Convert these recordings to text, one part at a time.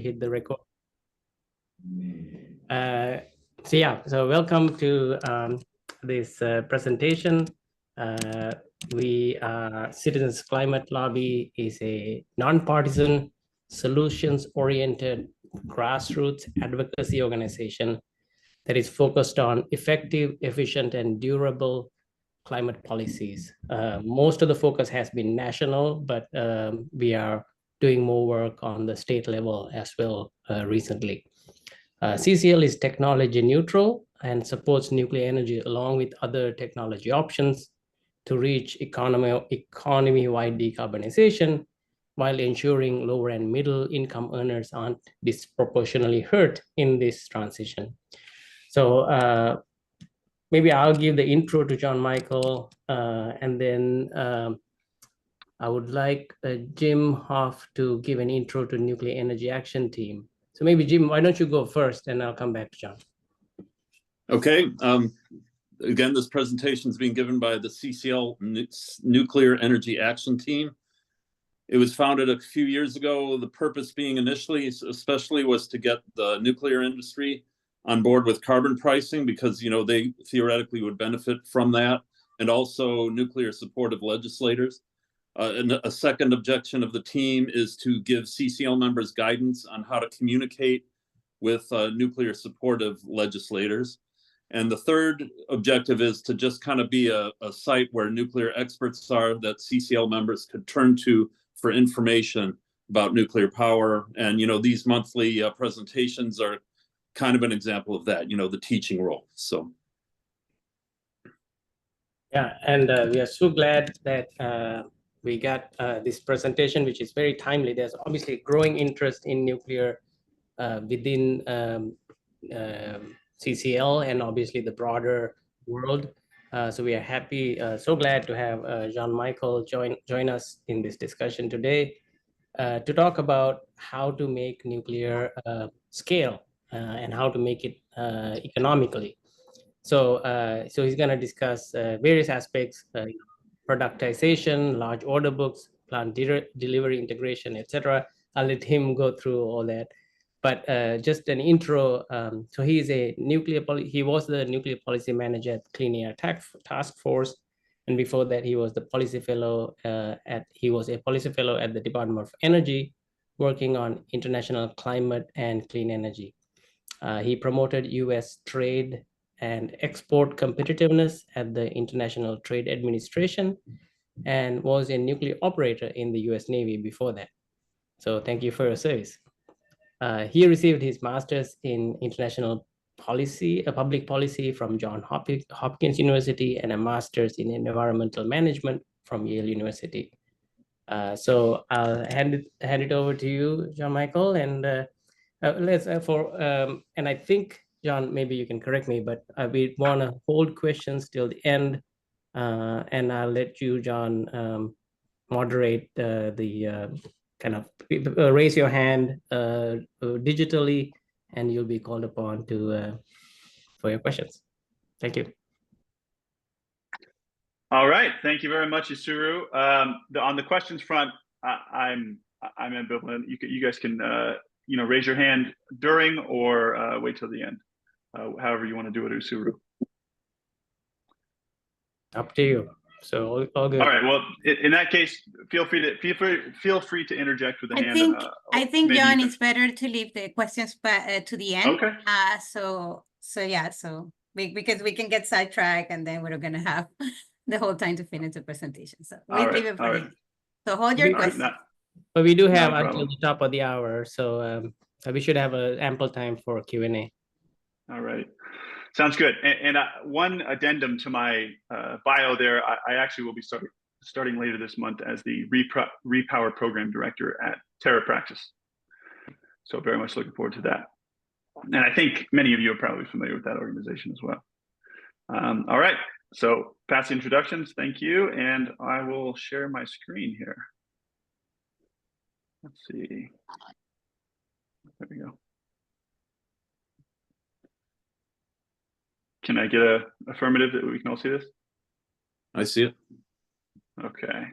hit the record. So welcome to this presentation. Citizens Climate Lobby is a nonpartisan, solutions-oriented grassroots advocacy organization that is focused on effective, efficient, and durable climate policies. Most of the focus has been national, but we are doing more work on the state level as well recently. CCL is technology neutral and supports nuclear energy along with other technology options to reach economy-wide decarbonization while ensuring lower and middle income earners aren't disproportionately hurt in this transition. So maybe I'll give the intro to Jon-Michael, and then I would like Jim Hoff to give an intro to Nuclear Energy Action Team. So maybe Jim, why don't you go first, and I'll come back to John. Okay. Again, this presentation is being given by the CCL Nuclear Energy Action Team. It was founded a few years ago. The purpose being initially, especially, was to get the nuclear industry on board with carbon pricing because, you know, they theoretically would benefit from that, and also nuclear supportive legislators. And a second objection of the team is to give CCL members guidance on how to communicate with nuclear supportive legislators. And the third objective is to just kind of be a site where nuclear experts are that CCL members could turn to for information about nuclear power. And, you know, these monthly presentations are kind of an example of that, you know, the teaching role. So. Yeah, and we are so glad that we got this presentation, which is very timely. There's obviously growing interest in nuclear within CCL and obviously the broader world. So we are happy, so glad to have Jon-Michael join us in this discussion today to talk about how to make nuclear scale and how to make it economically. So he's going to discuss various aspects, productization, large order books, plant delivery integration, etc. I'll let him go through all that. But just an intro. So he is he was the nuclear policy manager at Clean Air Task Force, and before that he was the policy fellow at the Department of Energy, working on international climate and clean energy. He promoted U.S. trade and export competitiveness at the International Trade Administration, and was a nuclear operator in the U.S. Navy before that. So thank you for your service. He received his master's in international policy, public policy from Johns Hopkins University, and a master's in environmental management from Yale University. So I'll hand it over to you, Jon-Michael, and and I think, John, maybe you can correct me, but we want to hold questions till the end, and I'll let you, John, moderate the kind of raise your hand digitally, and you'll be called upon to for your questions. Thank you. All right, thank you very much, Isuru. On the questions front, I'm ambivalent. You guys can raise your hand during or wait till the end, however you want to do it, Isuru. Up to you. So all good. All right. Well, in that case, feel free to interject with a hand. I think John, it's better to leave the questions to the end. Okay. Because we can get sidetracked, and then we're going to have the whole time to finish the presentation. So we leave it for So hold your questions. But we do have until the top of the hour, so we should have ample time for Q&A. All right. Sounds good. And one addendum to my bio there, I actually will be starting later this month as the Repower Program Director at TerraPraxis. So very much looking forward to that. And I think many of you are probably familiar with that organization as well. All right. So past introductions, thank you. And I will share my screen here. Let's see. There we go. Can I get an affirmative that we can all see this? I see it. Okay.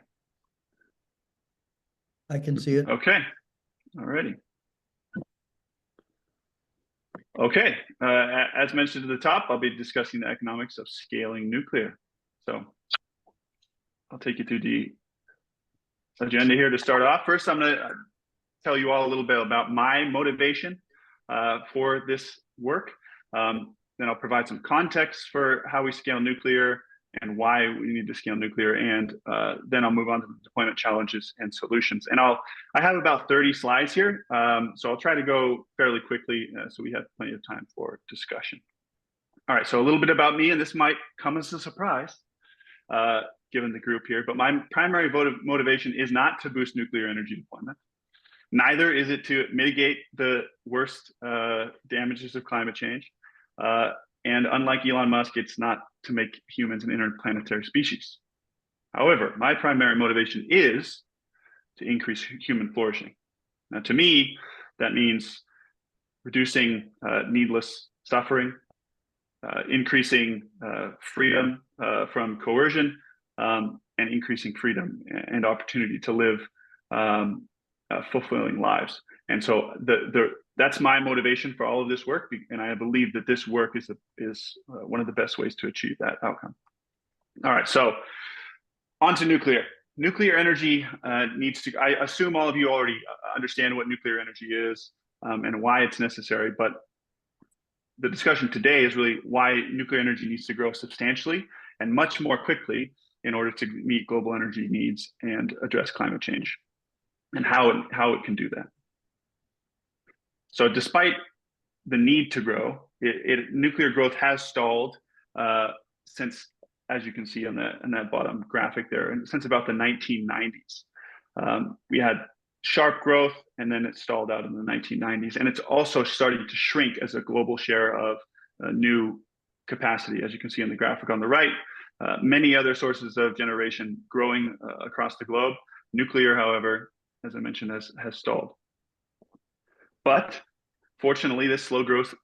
I can see it. Okay. All righty. Okay, as mentioned at the top, I'll be discussing the economics of scaling nuclear. So I'll take you through the agenda here to start off. First, I'm going to tell you all a little bit about my motivation for this work. Then I'll provide some context for how we scale nuclear and why we need to scale nuclear, and then I'll move on to the deployment challenges and solutions. And I have about 30 slides here, so I'll try to go fairly quickly so we have plenty of time for discussion. All right, so a little bit about me, and this might come as a surprise given the group here, but my primary motivation is not to boost nuclear energy deployment. Neither is it to mitigate the worst damages of climate change. And unlike Elon Musk, it's not to make humans an interplanetary species. However, my primary motivation is to increase human flourishing. Now, to me, that means reducing needless suffering, increasing freedom from coercion, and increasing freedom and opportunity to live fulfilling lives. And so that's my motivation for all of this work, and I believe that this work is one of the best ways to achieve that outcome. All right, so on to nuclear. Nuclear energy needs to, I assume all of you already understand what nuclear energy is and why it's necessary, but the discussion today is really why nuclear energy needs to grow substantially and much more quickly in order to meet global energy needs and address climate change, and how it can do that. So despite the need to grow, nuclear growth has stalled since, as you can see on that bottom graphic there, and since about the 1990s. We had sharp growth, and then it stalled out in the 1990s. And it's also starting to shrink as a global share of new capacity, as you can see on the graphic on the right. Many other sources of generation growing across the globe. Nuclear, however, as I mentioned, has stalled. But fortunately, this slow growth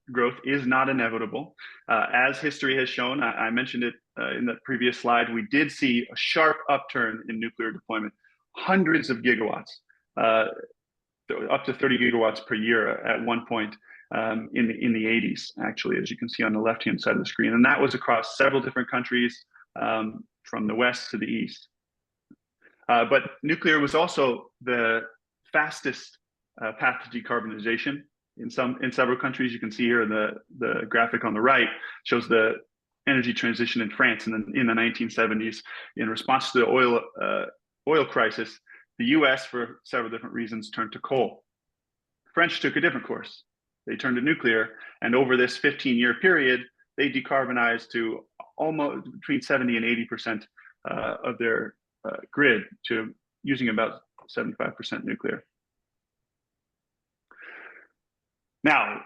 is not inevitable. As history has shown, I mentioned it in the previous slide, we did see a sharp upturn in nuclear deployment, hundreds of gigawatts, up to 30 gigawatts per year at one point in the 80s, actually, as you can see on the left-hand side of the screen. And that was across several different countries from the west to the east. But nuclear was also the fastest path to decarbonization in several countries. You can see here the graphic on the right shows the energy transition in France in the 1970s in response to the oil crisis. The US, for several different reasons, turned to coal. The French took a different course. They turned to nuclear, and over this 15-year period, they decarbonized to almost between 70 and 80% of their grid, to using about 75% nuclear. Now,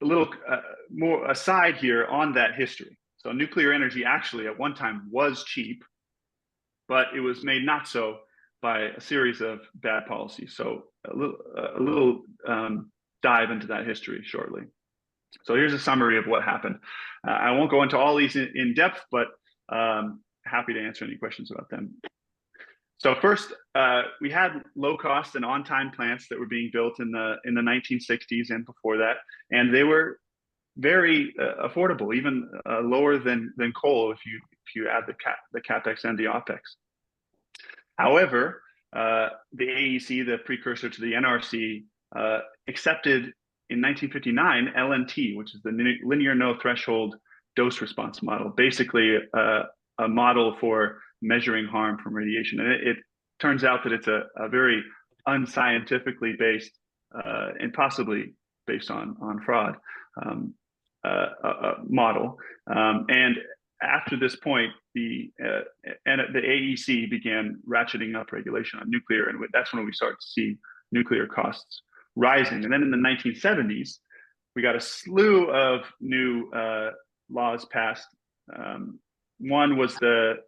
a little more aside here on that history. So nuclear energy actually at one time was cheap, but it was made not so by a series of bad policies. So a little dive into that history shortly. So here's a summary of what happened. I won't go into all these in depth, but happy to answer any questions about them. So first, we had low-cost and on-time plants that were being built in the 1960s and before that, and they were very affordable, even lower than coal if you add the capex and the opex. However, the AEC, the precursor to the NRC, accepted in 1959 LNT, which is the linear no threshold dose response model, basically a model for measuring harm from radiation. And it turns out that it's a very unscientifically based and possibly based on fraud model. And after this point, the AEC began ratcheting up regulation on nuclear, and that's when we start to see nuclear costs rising. And then in the 1970s, we got a slew of new laws passed. One was the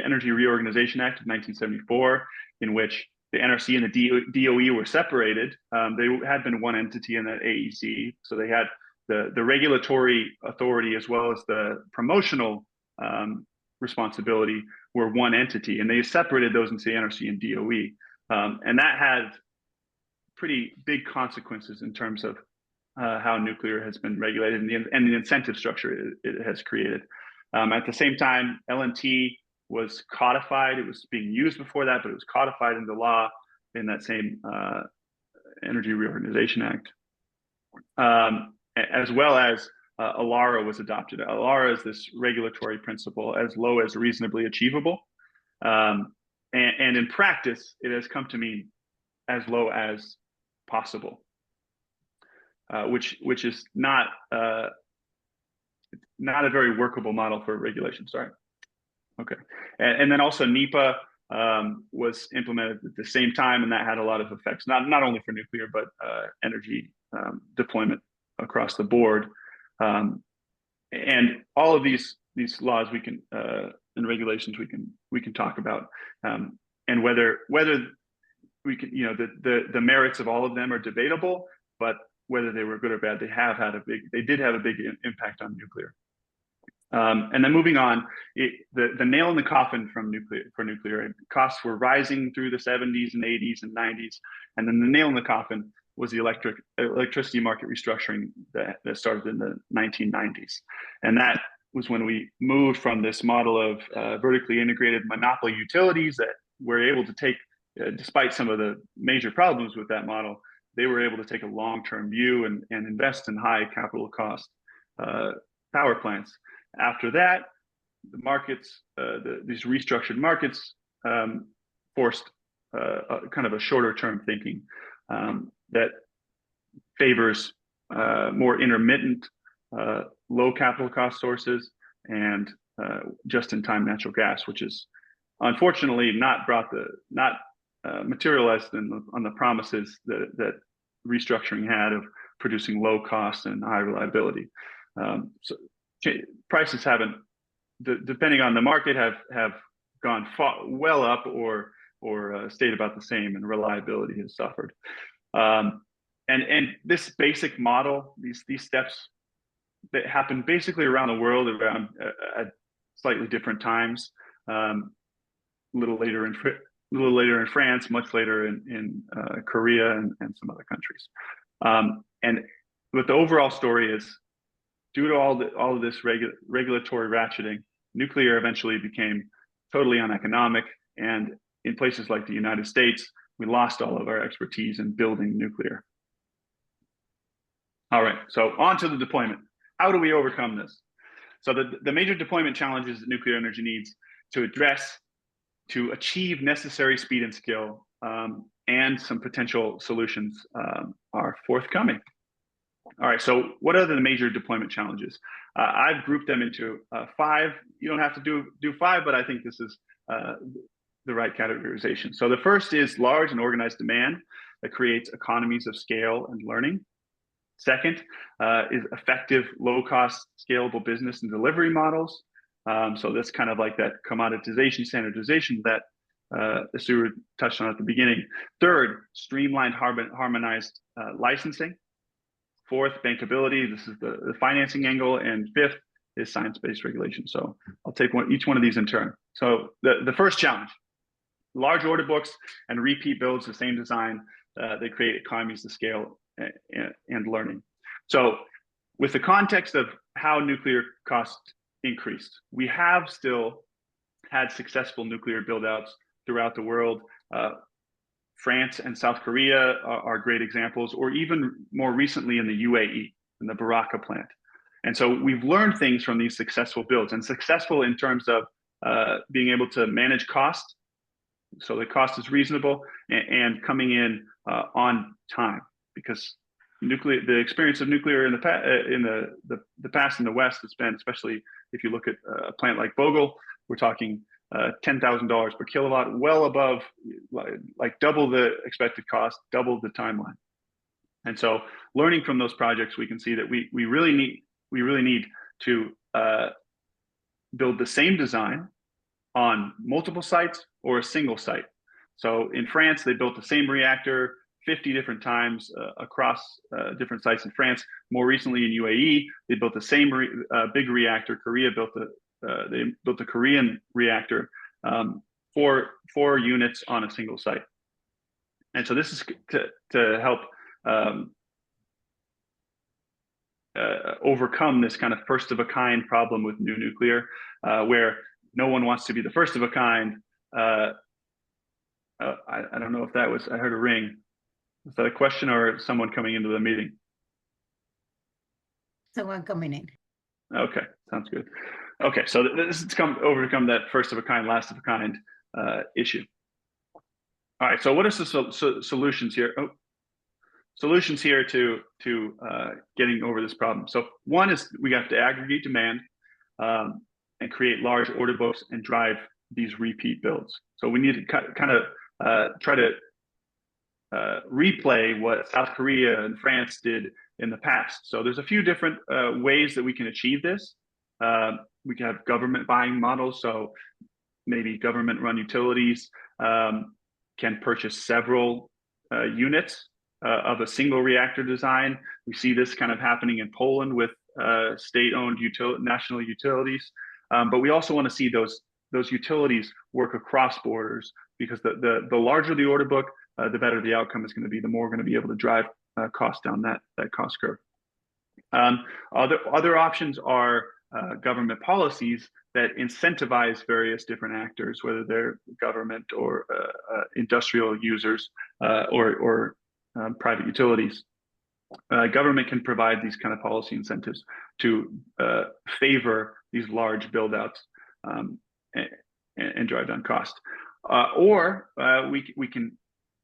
Energy Reorganization Act of 1974, in which the NRC and the DOE were separated. They had been one entity in that AEC, so they had the regulatory authority as well as the promotional responsibility were one entity, and they separated those into the NRC and DOE. And that had pretty big consequences in terms of how nuclear has been regulated and the incentive structure it has created. At the same time, LNT was codified. It was being used before that, but it was codified into law in that same Energy Reorganization Act, as well as ALARA was adopted. ALARA is this regulatory principle as low as reasonably achievable. And in practice, it has come to mean as low as possible, which is not a very workable model for regulation. Sorry. Okay. And then also NEPA was implemented at the same time, and that had a lot of effects, not only for nuclear, but energy deployment across the board. And all of these laws we can and regulations we can talk about, and whether we can, the merits of all of them are debatable, but whether they were good or bad, they did have a big impact on nuclear. And then moving on, the nail in the coffin for nuclear costs were rising through the 70s and 80s and 90s, and then the nail in the coffin was the electricity market restructuring that started in the 1990s, and that was when we moved from this model of vertically integrated monopoly utilities that were able to take, despite some of the major problems with that model, they were able to take a long-term view and invest in high capital cost power plants. After that, the markets, these restructured markets, forced kind of a shorter-term thinking that favors more intermittent, low capital cost sources and just-in-time natural gas, which is unfortunately not materialized on the promises that restructuring had of producing low cost and high reliability. So prices haven't, depending on the market, have gone well up or stayed about the same, and reliability has suffered. And this basic model, these steps that happen basically around the world at slightly different times, a little later in France, much later in Korea and some other countries. But the overall story is, due to all of this regulatory ratcheting, nuclear eventually became totally uneconomic, and in places like the United States, we lost all of our expertise in building nuclear. All right, so on to the deployment. How do we overcome this? So the major deployment challenges that nuclear energy needs to address to achieve necessary speed and skill, and some potential solutions are forthcoming. All right, so what are the major deployment challenges? I've grouped them into 5. You don't have to do 5, but I think this is the right categorization. So the first is large and organized demand that creates economies of scale and learning. Second is effective, low-cost, scalable business and delivery models. So that's kind of like that commoditization, standardization that Asur touched on at the beginning. Third, streamlined, harmonized licensing. Fourth, bankability. This is the financing angle. And fifth is science-based regulation. So I'll take each one of these in turn. So the first challenge, large order books and repeat builds, the same design, they create economies of scale and learning. So with the context of how nuclear costs increased, we have still had successful nuclear build-outs throughout the world. France and South Korea are great examples, or even more recently in the UAE, in the Baraka plant. And so we've learned things from these successful builds, and successful in terms of being able to manage cost. So the cost is reasonable and coming in on time, because the experience of nuclear in the past in the West has been, especially if you look at a plant like Vogtle, we're talking $10,000 per kilowatt, well above, like double the expected cost, double the timeline. And so learning from those projects, we can see that we really need to build the same design on multiple sites or a single site. So in France, they built the same reactor 50 different times across different sites in France. More recently in UAE, they built the same big reactor. Korea built they built the Korean reactor, 4 units on a single site. And so this is to help overcome this kind of first of a kind problem with new nuclear, where no one wants to be the first of a kind. I don't know if that was, I heard a ring. Is that a question or someone coming into the meeting? Someone coming in. Okay, sounds good. Okay, so this is overcome that first of a kind, last of a kind issue. All right, so what are the solutions here? Solutions here to getting over this problem. So one is we have to aggregate demand and create large order books and drive these repeat builds. So we need to kind of try to replay what South Korea and France did in the past. So there's a few different ways that we can achieve this. We can have government buying models. So maybe government-run utilities can purchase several units of a single reactor design. We see this kind of happening in Poland with state-owned national utilities. But we also want to see those utilities work across borders, because the larger the order book, the better the outcome is going to be, the more we're going to be able to drive cost down that cost curve. Other options are government policies that incentivize various different actors, whether they're government or industrial users or private utilities. Government can provide these kind of policy incentives to favor these large build-outs and drive down cost. Or we can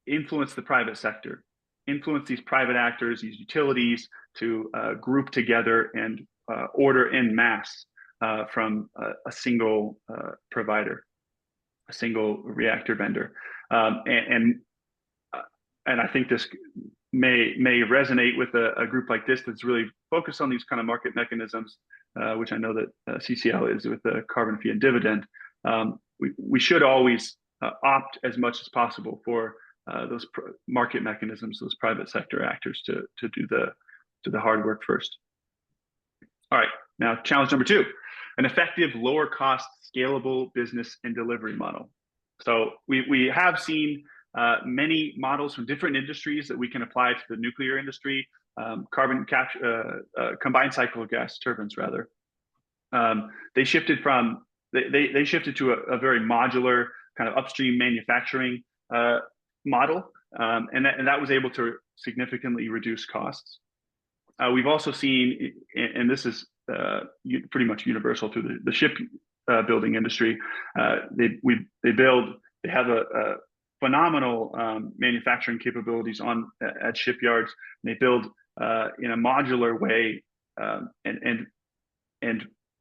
influence the private sector, influence these private actors, these utilities, to group together and order en masse from a single provider, a single reactor vendor. And I think this may resonate with a group like this that's really focused on these kind of market mechanisms, which I know that CCL is with the carbon fee and dividend. We should always opt as much as possible for those market mechanisms, those private sector actors to do the hard work first. All right, now challenge number 2, an effective, lower cost, scalable business and delivery model. So we have seen many models from different industries that we can apply to the nuclear industry, carbon capture, combined cycle gas turbines rather. They shifted to a very modular kind of upstream manufacturing model, and that was able to significantly reduce costs. We've also seen, and this is pretty much universal through the ship building industry, they have a phenomenal manufacturing capabilities at shipyards. They build in a modular way, and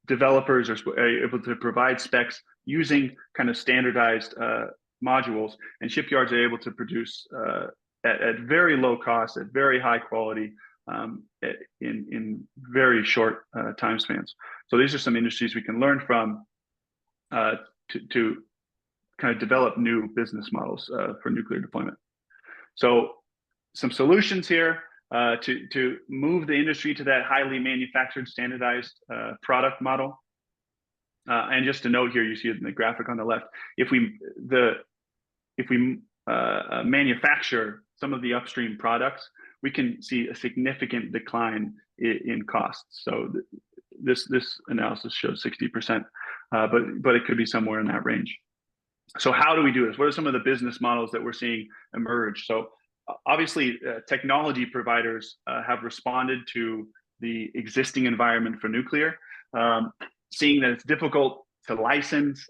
developers are able to provide specs using kind of standardized modules, and shipyards are able to produce at very low cost, at very high quality, in very short time spans. So these are some industries we can learn from to kind of develop new business models for nuclear deployment. So some solutions here to move the industry to that highly manufactured, standardized product model. And just to note here, you see it in the graphic on the left, if we manufacture some of the upstream products, we can see a significant decline in costs. So this analysis shows 60%, but it could be somewhere in that range. So how do we do this? What are some of the business models that we're seeing emerge? So obviously, technology providers have responded to the existing environment for nuclear, seeing that it's difficult to license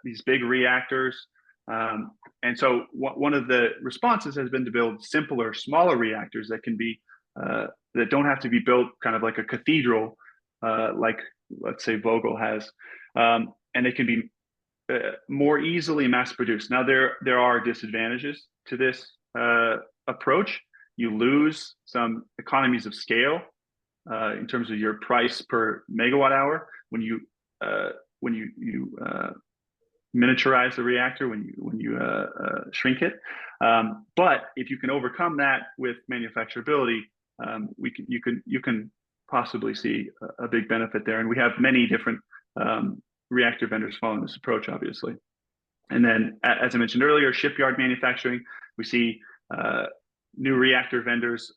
these big reactors. And so one of the responses has been to build simpler, smaller reactors that can be, that don't have to be built kind of like a cathedral, like let's say Vogtle has, and they can be more easily mass produced. Now there are disadvantages to this approach. You lose some economies of scale in terms of your price per megawatt hour when you miniaturize the reactor, when you shrink it. But if you can overcome that with manufacturability, you can possibly see a big benefit there. And we have many different reactor vendors following this approach, obviously. And then, as I mentioned earlier, shipyard manufacturing, we see new reactor vendors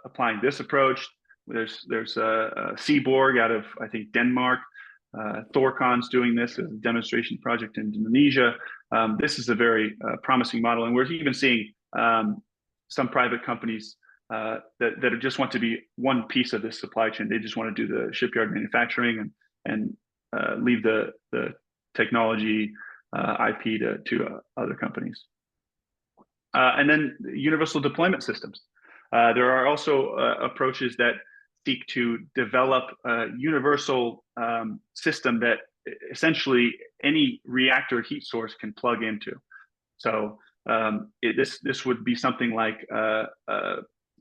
applying this approach. There's Seaborg out of, I think, Denmark. Thorcon's doing this as a demonstration project in Indonesia. This is a very promising model, and we're even seeing some private companies that just want to be one piece of this supply chain. They just want to do the shipyard manufacturing and leave the technology IP to other companies. And then universal deployment systems. There are also approaches that seek to develop a universal system that essentially any reactor heat source can plug into. So this would be something like a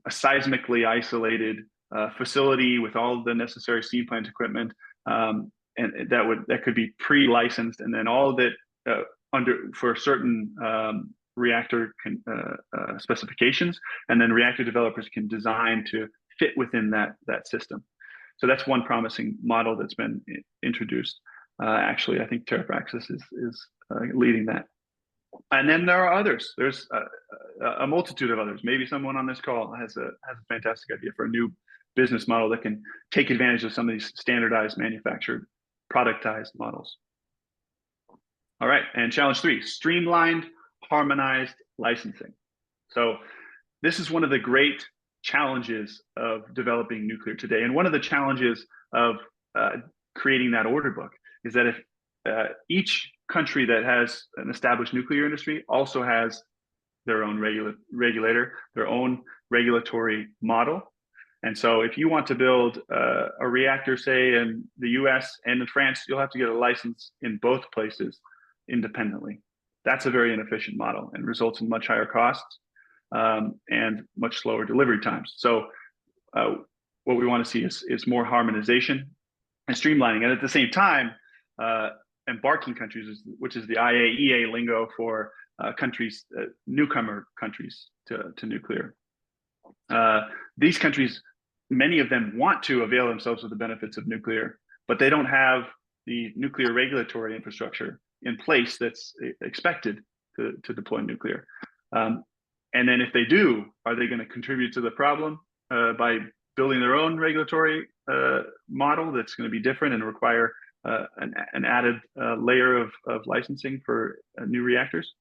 seismically isolated facility with all the necessary steam plant equipment, and that could be pre-licensed, and then all of it for certain reactor specifications, and then reactor developers can design to fit within that system. So that's one promising model that's been introduced. Actually, I think TerraPraxis is leading that. And then there are others. There's a multitude of others. Maybe someone on this call has a fantastic idea for a new business model that can take advantage of some of these standardized, manufactured, productized models. All right, and challenge 3, streamlined, harmonized licensing. So this is one of the great challenges of developing nuclear today. And one of the challenges of creating that order book is that if each country that has an established nuclear industry also has their own regulator, their own regulatory model. And so if you want to build a reactor, say in the US and in France, you'll have to get a license in both places independently. That's a very inefficient model and results in much higher costs and much slower delivery times. So what we want to see is more harmonization and streamlining. And at the same time, embarking countries, which is the IAEA lingo for countries, newcomer countries to nuclear. These countries, many of them want to avail themselves of the benefits of nuclear, but they don't have the nuclear regulatory infrastructure in place that's expected to deploy nuclear. And then if they do, are they going to contribute to the problem by building their own regulatory model that's going to be different and require an added layer of licensing for new reactors?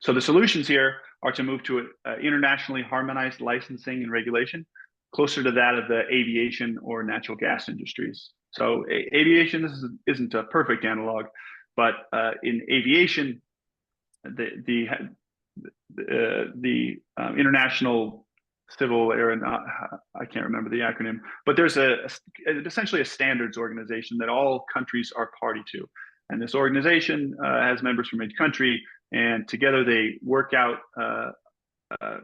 So the solutions here are to move to internationally harmonized licensing and regulation, closer to that of the aviation or natural gas industries. So aviation isn't a perfect analog, but in aviation, the International Civil I can't remember the acronym, but there's essentially a standards organization that all countries are party to. And this organization has members from each country, and together they work out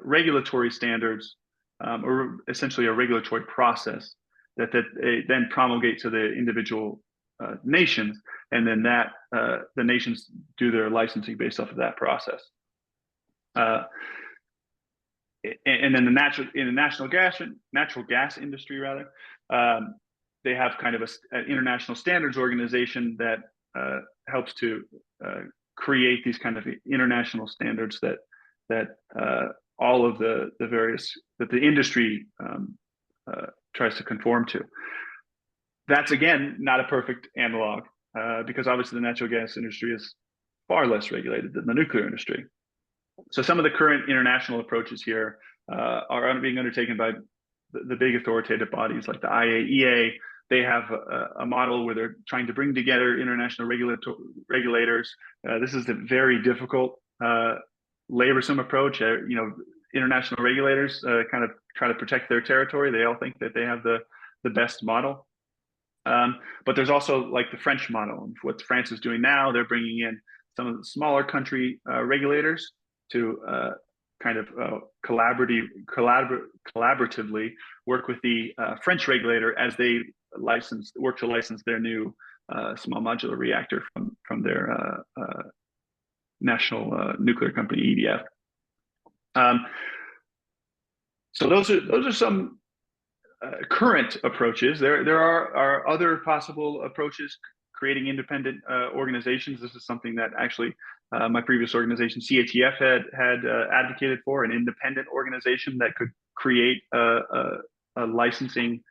regulatory standards, or essentially a regulatory process that they then promulgate to the individual nations, and then the nations do their licensing based off of that process. And then in the natural gas industry, rather, they have kind of an international standards organization that helps to create these kind of international standards that all of the various that the industry tries to conform to. That's again not a perfect analog because obviously the natural gas industry is far less regulated than the nuclear industry. So some of the current international approaches here are being undertaken by the big authoritative bodies like the IAEA. They have a model where they're trying to bring together international regulators. This is a very difficult, laborsome approach. International regulators kind of try to protect their territory. They all think that they have the best model. But there's also like the French model. What France is doing now, they're bringing in some of the smaller country regulators to kind of collaboratively work with the French regulator as they work to license their new small modular reactor from their national nuclear company, EDF. So those are some current approaches. There are other possible approaches, creating independent organizations. This is something that actually my previous organization, CHEF, had advocated for, an independent organization that could create a licensing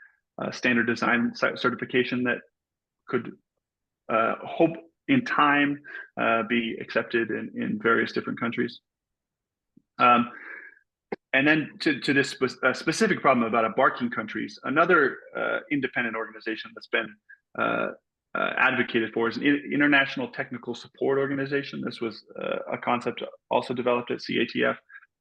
standard design certification that could hope in time be accepted in various different countries. And then to this specific problem about embarking countries, another independent organization that's been advocated for is an International Technical Support Organization. This was a concept also developed at CATF.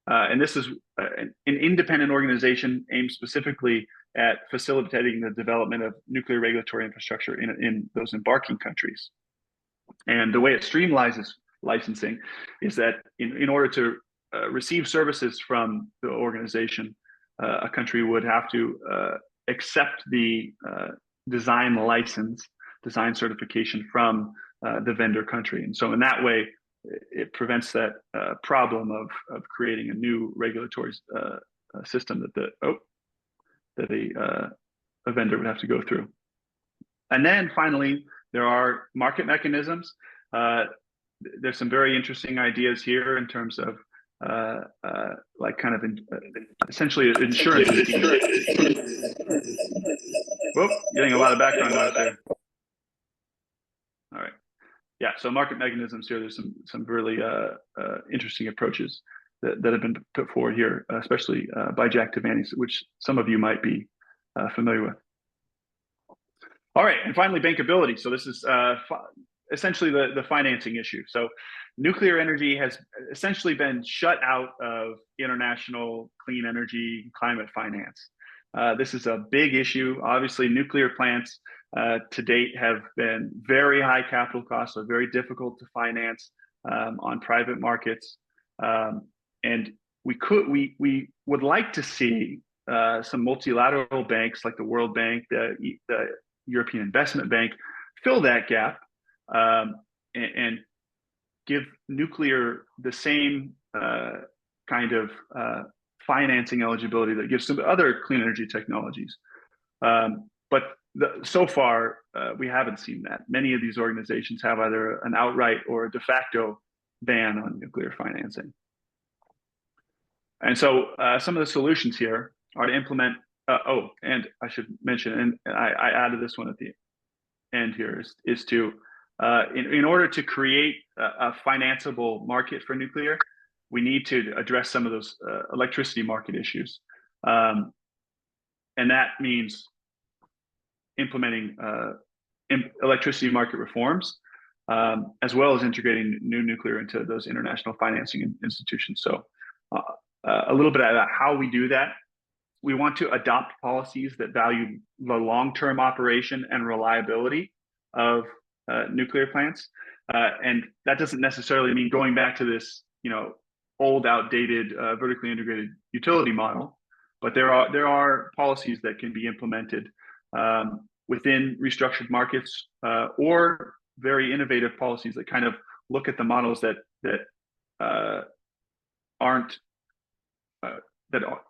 And this is an independent organization aimed specifically at facilitating the development of nuclear regulatory infrastructure in those embarking countries. And the way it streamlines licensing is that in order to receive services from the organization, a country would have to accept the design certification from the vendor country. And so in that way, it prevents that problem of creating a new regulatory system that a vendor would have to go through. And then finally, there are market mechanisms. There's some very interesting ideas here in terms of like kind of essentially insurance. Whoop, getting a lot of background noise there. All right. Yeah, so market mechanisms here, there's some really interesting approaches that have been put forward here, especially by Jack Devaney, which some of you might be familiar with. All right, and finally, bankability. So this is essentially the financing issue. So nuclear energy has essentially been shut out of international clean energy climate finance. This is a big issue. Obviously, nuclear plants to date have been very high capital costs, so very difficult to finance on private markets. And we would like to see some multilateral banks like the World Bank, the European Investment Bank, fill that gap and give nuclear the same kind of financing eligibility that gives some other clean energy technologies. But so far, we haven't seen that. Many of these organizations have either an outright or a de facto ban on nuclear financing. And so some of the solutions here are to implement, and I should mention, and I added this one at the end here, is to, in order to create a financeable market for nuclear, we need to address some of those electricity market issues. And that means implementing electricity market reforms, as well as integrating new nuclear into those international financing institutions. So a little bit about how we do that. We want to adopt policies that value the long-term operation and reliability of nuclear plants. And that doesn't necessarily mean going back to this, old, outdated, vertically integrated utility model, but there are policies that can be implemented within restructured markets, or very innovative policies that kind of look at the models that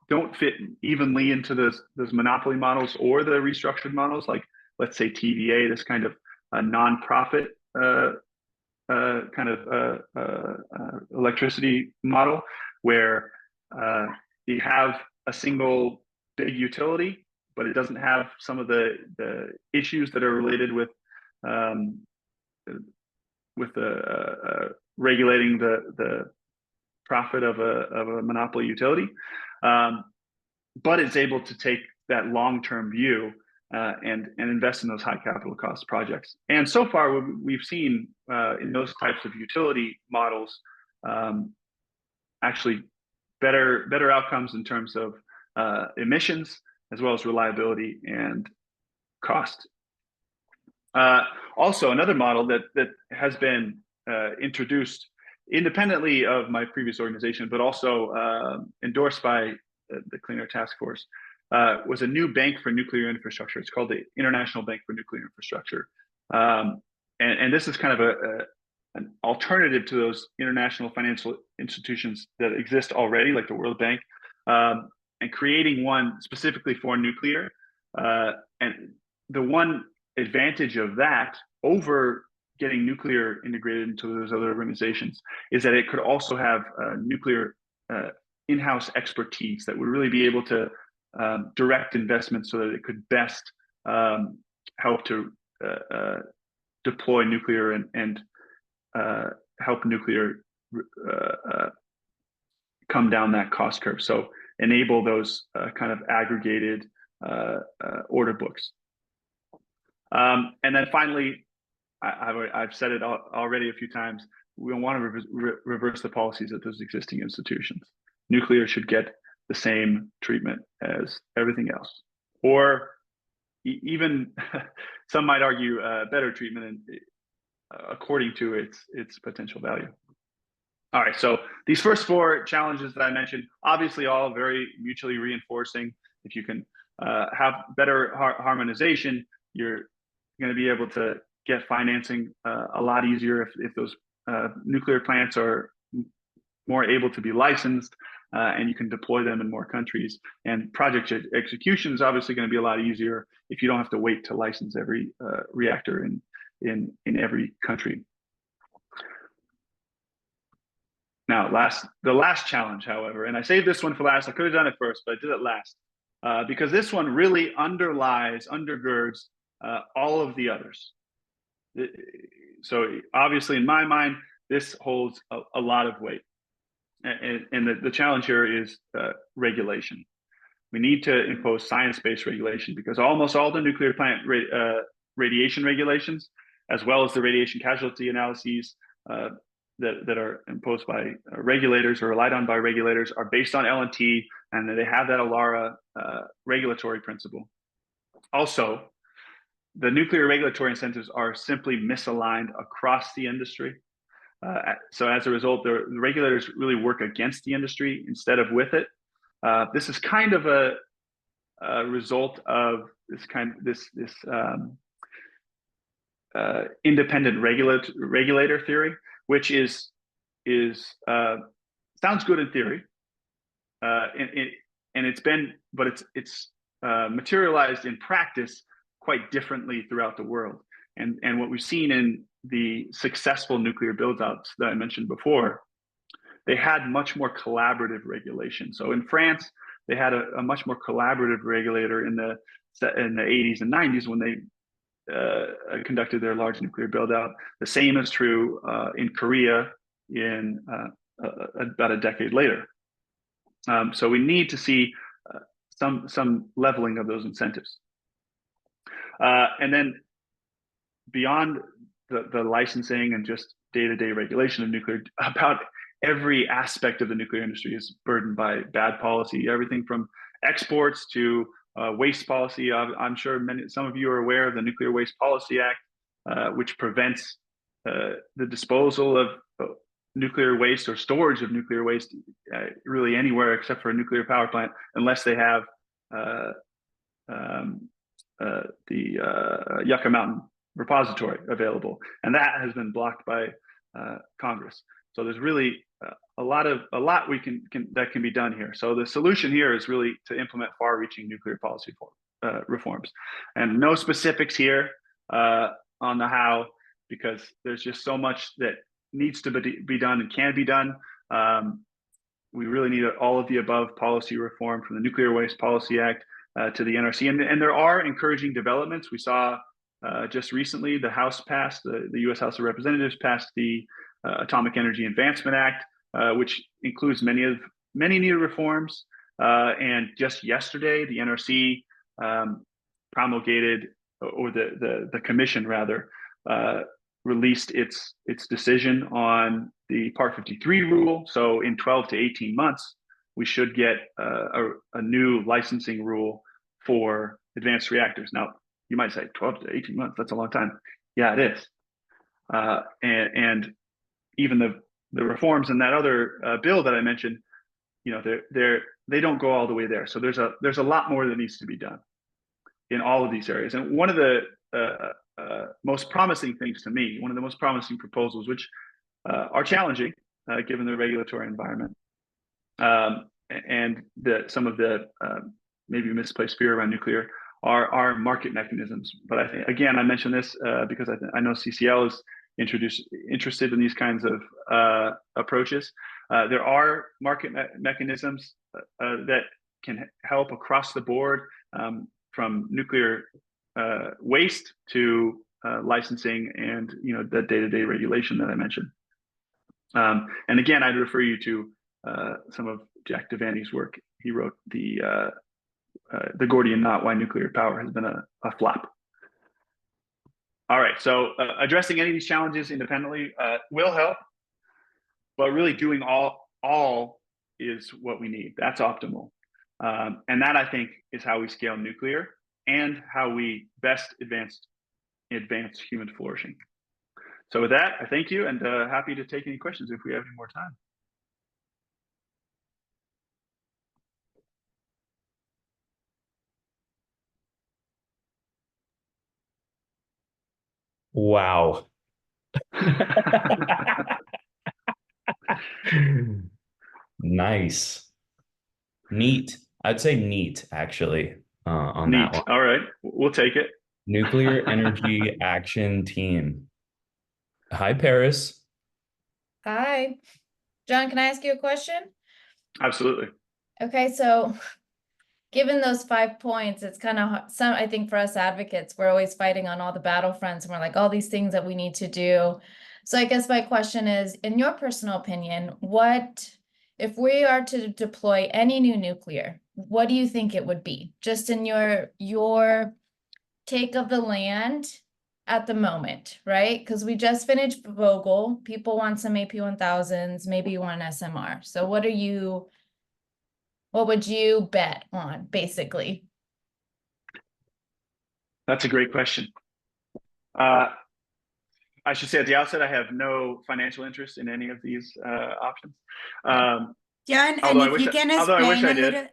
don't fit evenly into those monopoly models or the restructured models, like let's say TVA, this kind of a nonprofit kind of electricity model, where you have a single big utility, but it doesn't have some of the issues that are related with regulating the profit of a monopoly utility, but it's able to take that long-term view and invest in those high capital cost projects. And so far, we've seen in those types of utility models actually better outcomes in terms of emissions, as well as reliability and cost. Also, another model that has been introduced independently of my previous organization, but also endorsed by the Clean Air Task Force, was a new bank for nuclear infrastructure. It's called the International Bank for Nuclear Infrastructure. And this is kind of an alternative to those international financial institutions that exist already, like the World Bank, and creating one specifically for nuclear. And the one advantage of that over getting nuclear integrated into those other organizations is that it could also have nuclear in-house expertise that would really be able to direct investment so that it could best help to deploy nuclear and help nuclear come down that cost curve. So enable those kind of aggregated order books. And then finally, I've said it already a few times, we want to reverse the policies of those existing institutions. Nuclear should get the same treatment as everything else, or even some might argue better treatment according to its potential value. All right, so these first four challenges that I mentioned, obviously all very mutually reinforcing. If you can have better harmonization, you're going to be able to get financing a lot easier if those nuclear plants are more able to be licensed, and you can deploy them in more countries. And project execution is obviously going to be a lot easier if you don't have to wait to license every reactor in every country. Now, the last challenge, however, and I saved this one for last. I could have done it first, but I did it last because this one really undergirds all of the others. So obviously, in my mind, this holds a lot of weight. And the challenge here is regulation. We need to impose science-based regulation because almost all the nuclear plant radiation regulations, as well as the radiation casualty analyses that are imposed by regulators or relied on by regulators, are based on LNT, and they have that ALARA regulatory principle. Also, the nuclear regulatory incentives are simply misaligned across the industry. So as a result, the regulators really work against the industry instead of with it. This is kind of a result of this independent regulator theory, which is sounds good in theory, and it's materialized in practice quite differently throughout the world. And what we've seen in the successful nuclear build-outs that I mentioned before, they had much more collaborative regulation. So in France, they had a much more collaborative regulator in the 80s and 90s when they conducted their large nuclear build-out. The same is true in Korea in about a decade later. So we need to see some leveling of those incentives. And then beyond the licensing and just day-to-day regulation of nuclear, about every aspect of the nuclear industry is burdened by bad policy, everything from exports to waste policy. I'm sure some of you are aware of the Nuclear Waste Policy Act, which prevents the disposal of nuclear waste or storage of nuclear waste really anywhere except for a nuclear power plant, unless they have the Yucca Mountain repository available, and that has been blocked by Congress. So there's really a lot that can be done here. So the solution here is really to implement far-reaching nuclear policy reforms, and no specifics here on the how, because there's just so much that needs to be done and can be done. We really need all of the above policy reform, from the Nuclear Waste Policy Act to the NRC, and there are encouraging developments. We saw just recently the House passed, the U.S. House of Representatives passed the Atomic Energy Advancement Act, which includes many new reforms. And just yesterday, the NRC promulgated, or the commission rather, released its decision on the Part 53 rule. So in 12 to 18 months, we should get a new licensing rule for advanced reactors. Now, you might say 12 to 18 months, that's a long time. Yeah, it is. And even the reforms in that other bill that I mentioned, they don't go all the way there. So there's a lot more that needs to be done in all of these areas. And one of the most promising things to me, one of the most promising proposals, which are challenging given the regulatory environment and some of the maybe misplaced fear around nuclear, are market mechanisms. But I think, again, I mentioned this because I know CCL is interested in these kinds of approaches. There are market mechanisms that can help across the board, from nuclear waste to licensing and the day-to-day regulation that I mentioned. And again, I'd refer you to some of Jack Devaney's work. He wrote the Gordian knot: why nuclear power has been a flop. All right, so addressing any of these challenges independently will help, but really doing all is what we need. That's optimal. And that, I think, is how we scale nuclear and how we best advance human flourishing. So with that, I thank you, and happy to take any questions if we have any more time. Wow. Nice. Neat. I'd say neat, actually, on Neat. that one. All right, we'll take it. Nuclear Energy Action Team. Hi, Paris. Hi. John, can I ask you a question? Absolutely. Okay, so given those 5 points, it's kind of I think for us advocates, we're always fighting on all the battlefronts and we're like all these things that we need to do. So I guess my question is, in your personal opinion, if we are to deploy any new nuclear, what do you think it would be? Just in your take of the land at the moment, right? Because we just finished Vogel. People want some AP1000s, maybe one SMR. So what would you bet on, basically? That's a great question. I should say at the outset, I have no financial interest in any of these options. John, and although if you can although I wish explain I a did. little,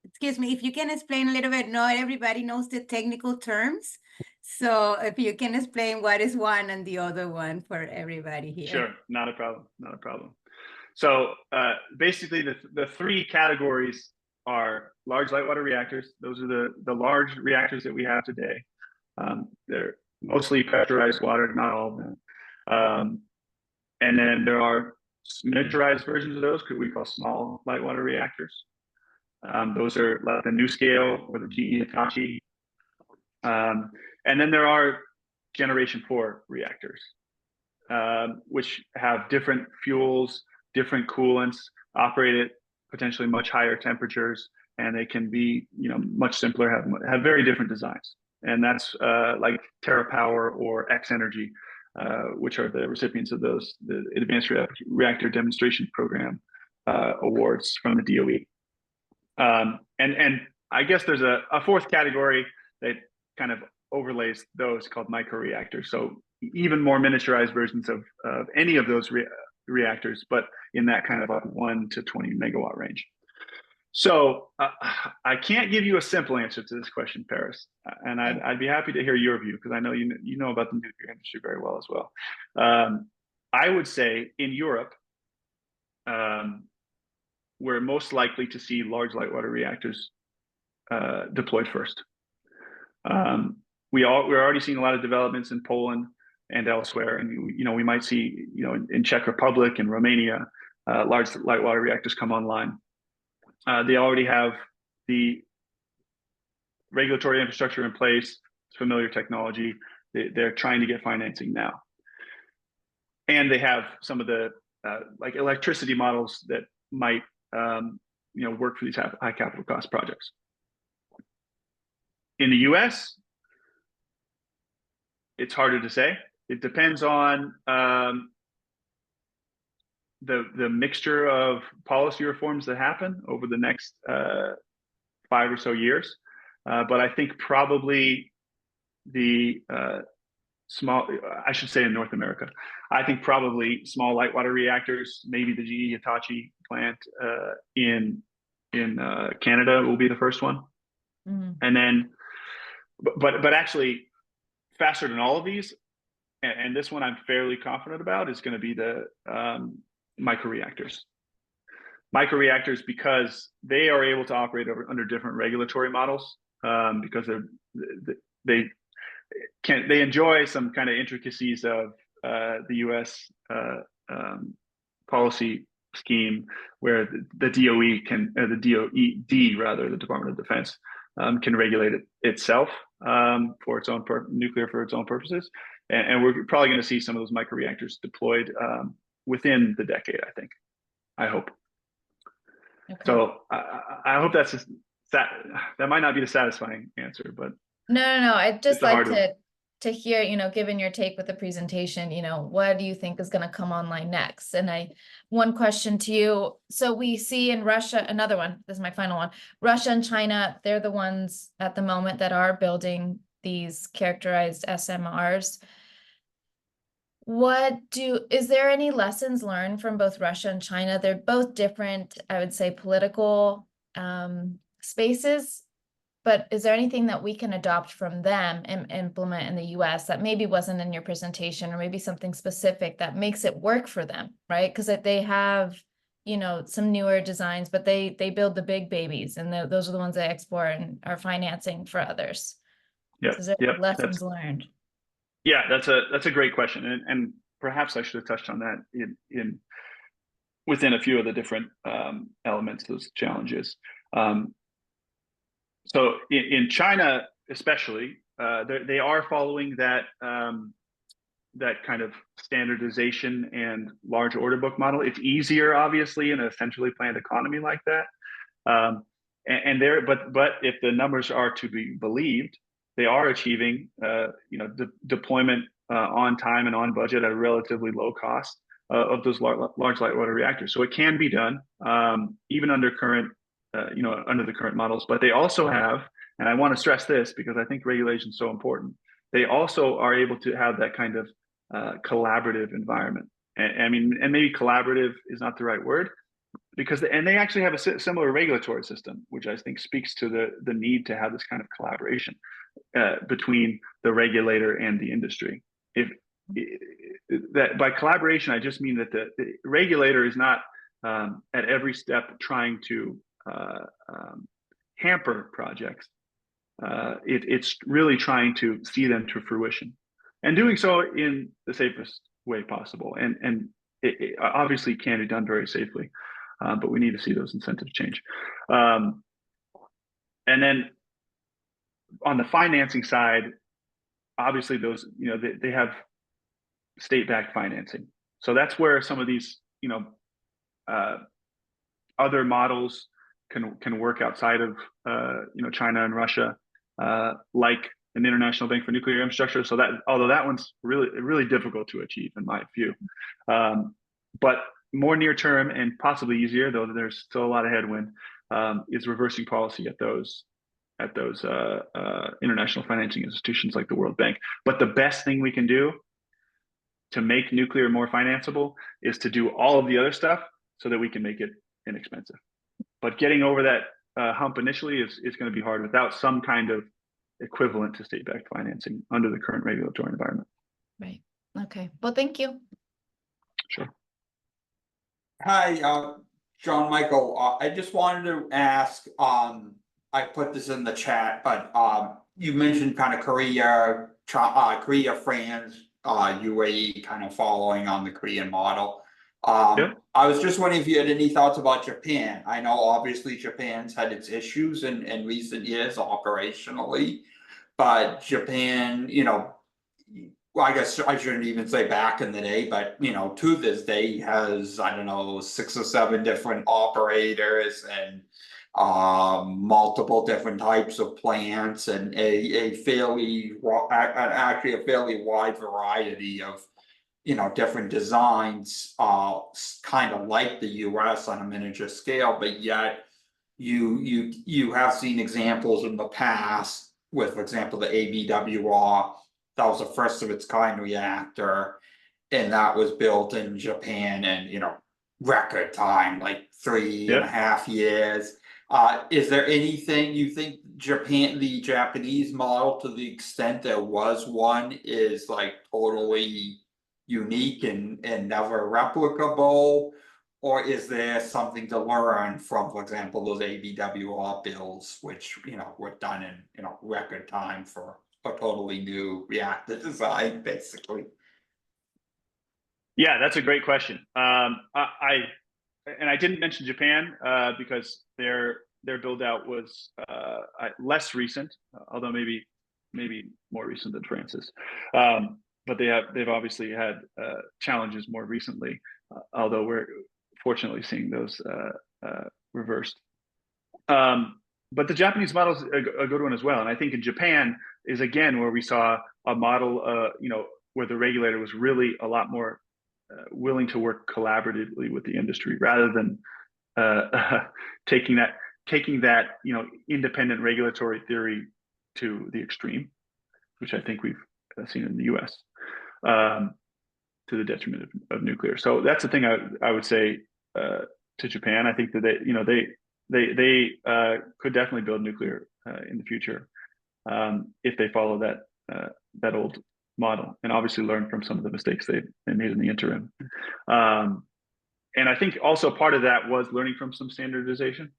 excuse me, if you can explain a little bit, not everybody knows the technical terms. So if you can explain what is one and the other one for everybody here. Sure, not a problem, not a problem. So basically the three categories are large light water reactors. Those are the large reactors that we have today. They're mostly pressurized water, not all of them. And then there are miniaturized versions of those, we call small light water reactors. Those are like the NuScale or the GE Hitachi. And then there are generation 4 reactors, which have different fuels, different coolants, operate at potentially much higher temperatures, and they can be, much simpler, have very different designs. And that's like TerraPower or X Energy, which are the recipients of the Advanced Reactor Demonstration Program awards from the DOE. And I guess there's a fourth category that kind of overlays those, called microreactors. So even more miniaturized versions of any of those reactors, but in that kind of 1 to 20 megawatt range. So I can't give you a simple answer to this question, Paris, and I'd be happy to hear your view, because I know you know about the nuclear industry very well as well. I would say in Europe, we're most likely to see large light water reactors deployed first. We're already seeing a lot of developments in Poland and elsewhere, and we might see in Czech Republic and Romania large light water reactors come online. They already have the regulatory infrastructure in place, familiar technology. They're trying to get financing now, and they have some of the like electricity models that might work for these high capital cost projects. In the US, it's harder to say. It depends on the mixture of policy reforms that happen over the next 5 or so years. But I think probably the I should say in North America, I think probably small light water reactors, maybe the GE Hitachi plant in Canada will be the first one. Mm-hmm. And then, but actually faster than all of these, and this one I'm fairly confident about, is going to be the microreactors. Microreactors, because they are able to operate under different regulatory models, because they enjoy some kind of intricacies of the U.S. Policy scheme where the DOE can, or the DOD rather, the Department of Defense, can regulate it itself for its own nuclear for its own purposes. And we're probably going to see some of those microreactors deployed within the decade, I think. I hope. Okay. So I hope that might not be the satisfying answer, but No. I'd just it's a like hard to hear, given your take with the presentation, what do you think is going to come online next? And one question to you. So we see in Russia, another one, this is my final one, Russia and China, they're the ones at the moment that are building these characterized SMRs. Is there any lessons learned from both Russia and China? They're both different, I would say, political spaces. But is there anything that we can adopt from them and implement in the US that maybe wasn't in your presentation, or maybe something specific that makes it work for them, right? Because they have, some newer designs, but they build the big babies, and those are the ones they export and are financing for others. Yeah. So is there lessons learned? Yeah, that's a great question, and perhaps I should have touched on that in within a few of the different elements, those challenges. So in China, especially, they are following that kind of standardization and large order book model. It's easier, obviously, in a centrally planned economy like that. But if the numbers are to be believed, they are achieving, deployment on time and on budget at a relatively low cost of those large light water reactors. So it can be done, even under current. Under the current models, but they also have, and I want to stress this because I think regulation is so important, they also are able to have that kind of collaborative environment. And maybe collaborative is not the right word, because they actually have a similar regulatory system, which I think speaks to the need to have this kind of collaboration between the regulator and the industry. That by collaboration, I just mean that the regulator is not at every step trying to hamper projects. It's really trying to see them to fruition, and doing so in the safest way possible. And it obviously can be done very safely, but we need to see those incentives change. And then on the financing side, obviously those, they have state-backed financing. So that's where some of these, other models can work outside of China and Russia, like an international bank for nuclear infrastructure. So that, although that one's really difficult to achieve in my view, but more near term and possibly easier, though there's still a lot of headwind, is reversing policy at those international financing institutions like the World Bank. But the best thing we can do to make nuclear more financeable is to do all of the other stuff so that we can make it inexpensive. But getting over that hump initially is going to be hard without some kind of equivalent to state-backed financing under the current regulatory environment. Right. Okay. Well, thank you. Sure. Hi, Jon-Michael. I just wanted to ask, I put this in the chat, but you mentioned kind of Korea, France, UAE kind of following on the Korean model. Yep. I was just wondering if you had any thoughts about Japan. I know obviously Japan's had its issues in recent years operationally, but Japan, well, I guess I shouldn't even say back in the day, but to this day has, I don't know, 6 or 7 different operators and multiple different types of plants and actually a fairly wide variety of different designs, kind of like the US on a miniature scale, but yet you have seen examples in the past with, for example, the ABWR. That was the first of its kind reactor, and that was built in Japan in record time, like 3.5 years. Is there anything you think the Japanese model, to the extent there was one, is like totally unique and never replicable, or is there something to learn from, for example, those ABWR builds, which were done in record time for a totally new reactor design, basically? Yeah, that's a great question. and I didn't mention Japan because their build out was less recent, although maybe more recent than France's. But they've obviously had challenges more recently, although we're fortunately seeing those reversed. But the Japanese model is a good one as well, and I think in Japan is again where we saw a model, where the regulator was really a lot more willing to work collaboratively with the industry rather than taking that independent regulatory theory to the extreme, which I think we've seen in the U.S. To the detriment of nuclear. So that's the thing I would say to Japan. I think that they could definitely build nuclear in the future if they follow that old model, and obviously learn from some of the mistakes they made in the interim. And I think also part of that was learning from some standardization,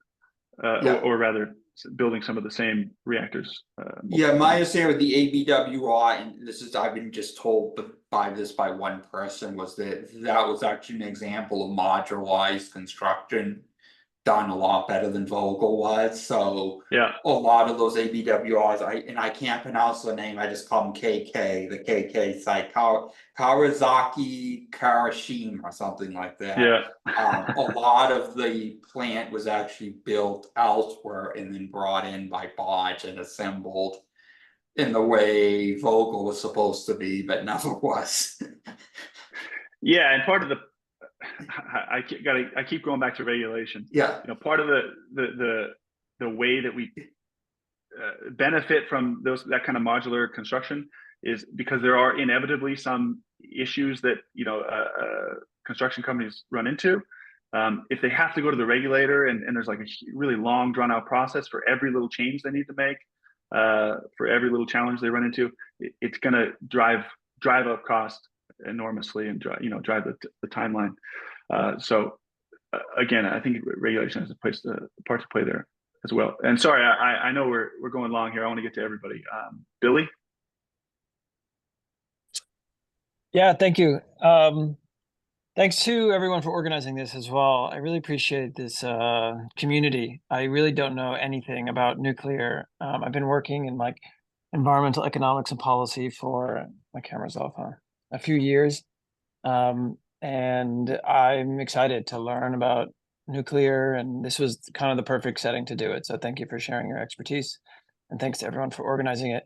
or rather building some of the same reactors. Yeah, my understanding with the ABWR, and this is, I've been just told by one person, was that was actually an example of modularized construction done a lot better than Vogel was. So yeah, a lot of those ABWRs, I can't pronounce the name, I just call them KK, the KK site, Kawasaki Karashima or something like that. Yeah. A lot of the plant was actually built elsewhere and then brought in by Bosch and assembled in the way Vogel was supposed to be, but never was. Yeah, and part of the I keep going back to regulation. Yeah, part of the way that we benefit from that kind of modular construction is because there are inevitably some issues that construction companies run into. If they have to go to the regulator and there's like a really long drawn out process for every little change they need to make, for every little challenge they run into, it's going to drive up cost enormously and drive the timeline. So again, I think regulation has a part to play there as well. And sorry, I know we're going long here. I want to get to everybody. Billy. Yeah, thank you. Thanks to everyone for organizing this as well. I really appreciate this community. I really don't know anything about nuclear. I've been working in like environmental economics and policy for, my camera's off, a few years. And I'm excited to learn about nuclear, and this was kind of the perfect setting to do it. So thank you for sharing your expertise, and thanks to everyone for organizing it.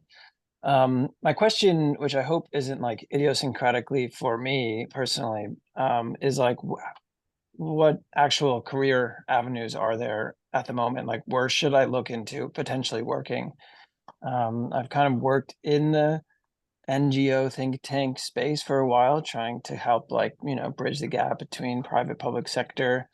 My question, which I hope isn't like idiosyncratically for me personally, is like, what actual career avenues are there at the moment? Like, where should I look into potentially working? I've kind of worked in the NGO think tank space for a while, trying to help bridge the gap between private public sector.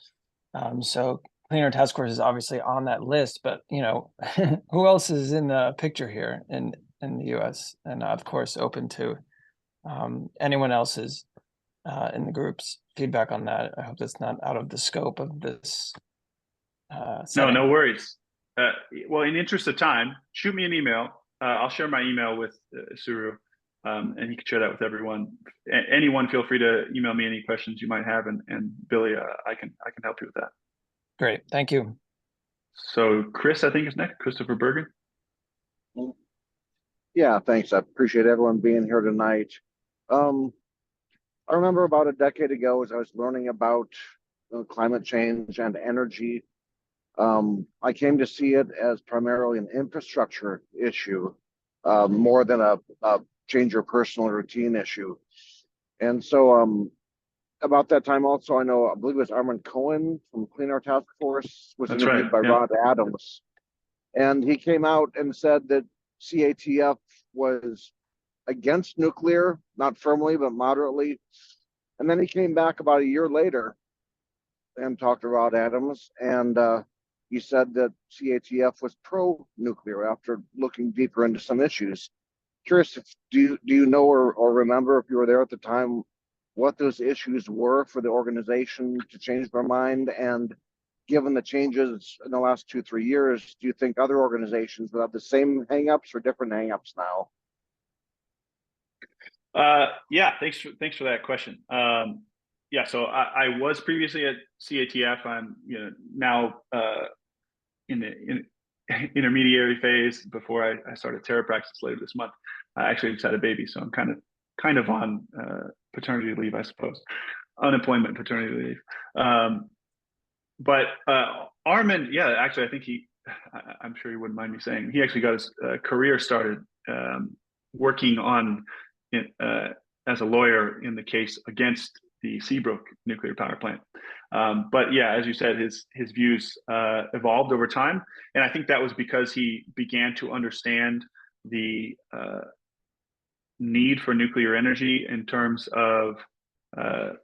So Clean Air Task Force is obviously on that list, but who else is in the picture here in the US? And of course, open to anyone else's in the group's feedback on that. I hope that's not out of the scope of this. No worries. Well, in the interest of time, shoot me an email. I'll share my email with Suru, and he can share that with everyone. Anyone, feel free to email me any questions you might have, and Billy, I can help you with that. Great, thank you. So Chris, I think is next. Christopher Bergen. Yeah, thanks. I appreciate everyone being here tonight. I remember about a decade ago, as I was learning about climate change and energy, I came to see it as primarily an infrastructure issue, more than a change your personal routine issue. And so about that time also, I believe it was Armin Cohen from Clean Air Task Force was interviewed by Rod Adams. And he came out and said that CATF was against nuclear, not firmly, but moderately. And then he came back about a year later and talked to Rod Adams, and he said that CATF was pro-nuclear after looking deeper into some issues. Curious, do you know or remember, if you were there at the time, what those issues were for the organization to change their mind? And given the changes in the last 2-3 years, do you think other organizations will have the same hangups or different hangups now? Yeah, thanks for that question. yeah, so I was previously at CATF. I'm now in the intermediary phase before I started TerraPractice later this month. I actually just had a baby, so I'm kind of on paternity leave, I suppose, unemployment paternity leave. But Armin, yeah, actually, I think I'm sure he wouldn't mind me saying, he actually got his career started working on as a lawyer in the case against the Seabrook nuclear power plant. But yeah, as you said, his views evolved over time. And I think that was because he began to understand the need for nuclear energy in terms of the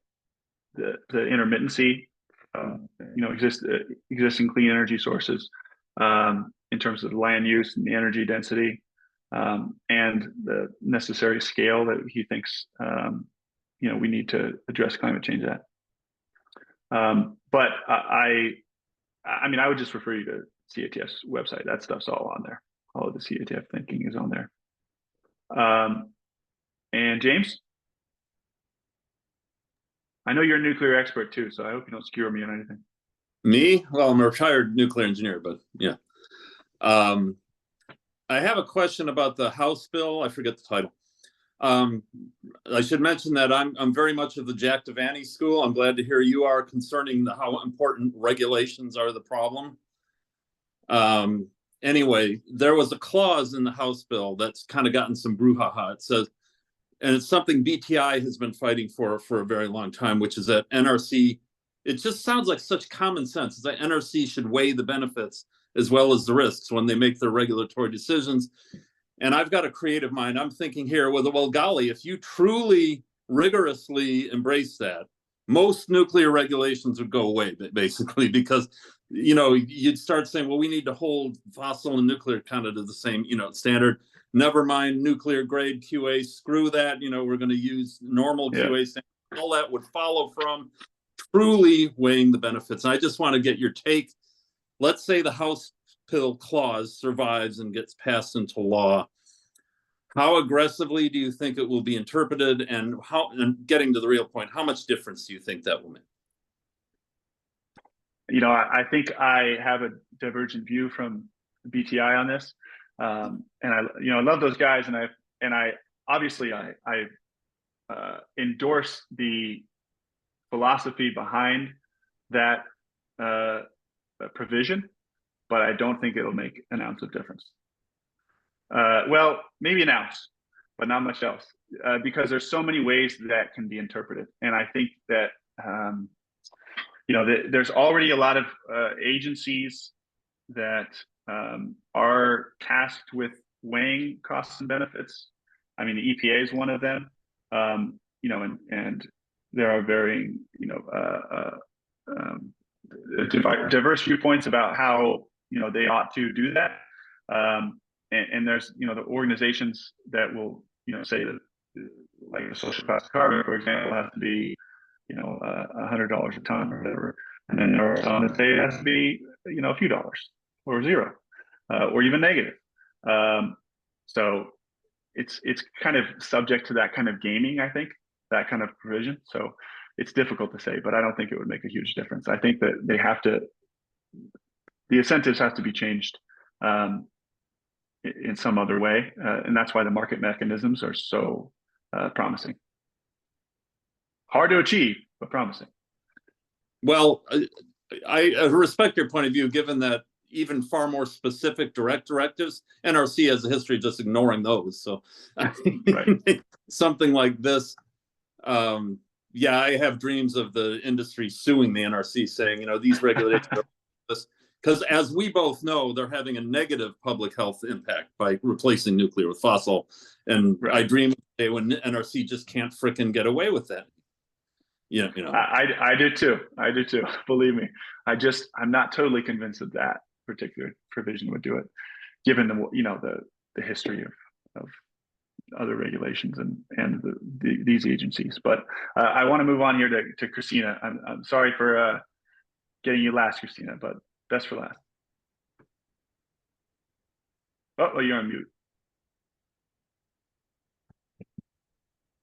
intermittency, existing clean energy sources, in terms of land use and the energy density, and the necessary scale that he thinks we need to address climate change at. But I would just refer you to CATF's website. That stuff's all on there. All of the CATF thinking is on there. And James, I know you're a nuclear expert too, so I hope you don't skewer me on anything. Me? Well, I'm a retired nuclear engineer, but yeah. I have a question about the House bill. I forget the title. I should mention that I'm very much of the Jack Devaney school. I'm glad to hear you are concerning how important regulations are the problem. Anyway, there was a clause in the House bill that's kind of gotten some brouhaha. It says, and it's something BTI has been fighting for a very long time, which is that NRC, it just sounds like such common sense, is that NRC should weigh the benefits as well as the risks when they make their regulatory decisions. And I've got a creative mind. I'm thinking here, well, golly, if you truly rigorously embrace that, most nuclear regulations would go away, basically, because, you'd start saying, well, we need to hold fossil and nuclear kind of to the same, standard. Never mind nuclear grade QA, screw that. We're going to use normal QA standard. All that would follow from truly weighing the benefits. And I just want to get your take. Let's say the House bill clause survives and gets passed into law. How aggressively do you think it will be interpreted, and getting to the real point, how much difference do you think that will make? I think I have a divergent view from BTI on this, and I love those guys, and I obviously endorse the philosophy behind that provision, but I don't think it'll make an ounce of difference. Well, maybe an ounce, but not much else, because there's so many ways that can be interpreted. And I think that, there's already a lot of agencies that are tasked with weighing costs and benefits. I mean, the EPA is one of them, and there are varying, diverse viewpoints about how, they ought to do that. And there's, the organizations that will, say that, like the social cost of carbon, for example, has to be, $100 a ton or whatever. And then there are some that say it has to be, a few dollars or zero, or even negative. So it's kind of subject to that kind of gaming, I think, that kind of provision. So it's difficult to say, but I don't think it would make a huge difference. I think that the incentives have to be changed in some other way. And that's why the market mechanisms are so promising. Hard to achieve, but promising. Well, I respect your point of view, given that even far more specific directives, NRC has a history of just ignoring those. So right. Something like this, I have dreams of the industry suing the NRC, saying, these regulations are this, because as we both know, they're having a negative public health impact by replacing nuclear with fossil. And right. I dream of the day when NRC just can't frickin' get away with that. I do too. Believe me. I'm not totally convinced that that particular provision would do it, given the history of other regulations and these agencies. But I want to move on here to Christina. I'm sorry for getting you last, Christina, but best for last. Oh, you're on mute.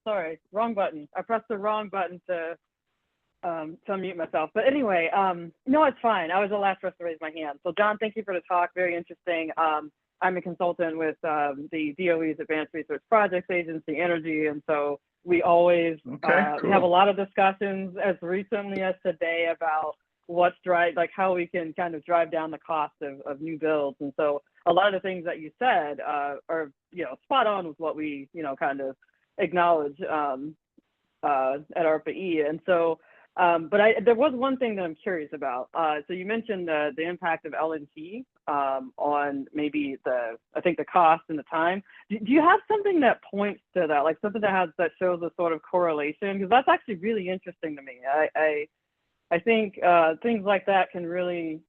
Sorry, wrong button. I pressed the wrong button to to unmute myself. But anyway, no, it's fine. I was the last person to raise my hand. So John, thank you for the talk. Very interesting. I'm a consultant with the DOE's Advanced Research Projects Agency, Energy, and so we always cool. have a lot of discussions as recently as today about what's like how we can kind of drive down the cost of new builds. And so a lot of the things that you said are, spot on with what we, kind of acknowledge at ARPA-E. And so, but there was one thing that I'm curious about. So you mentioned the impact of LNG on maybe I think the cost and the time. Do you have something that points to that, like something that shows a sort of correlation? Because that's actually really interesting to me. I think things like that can really,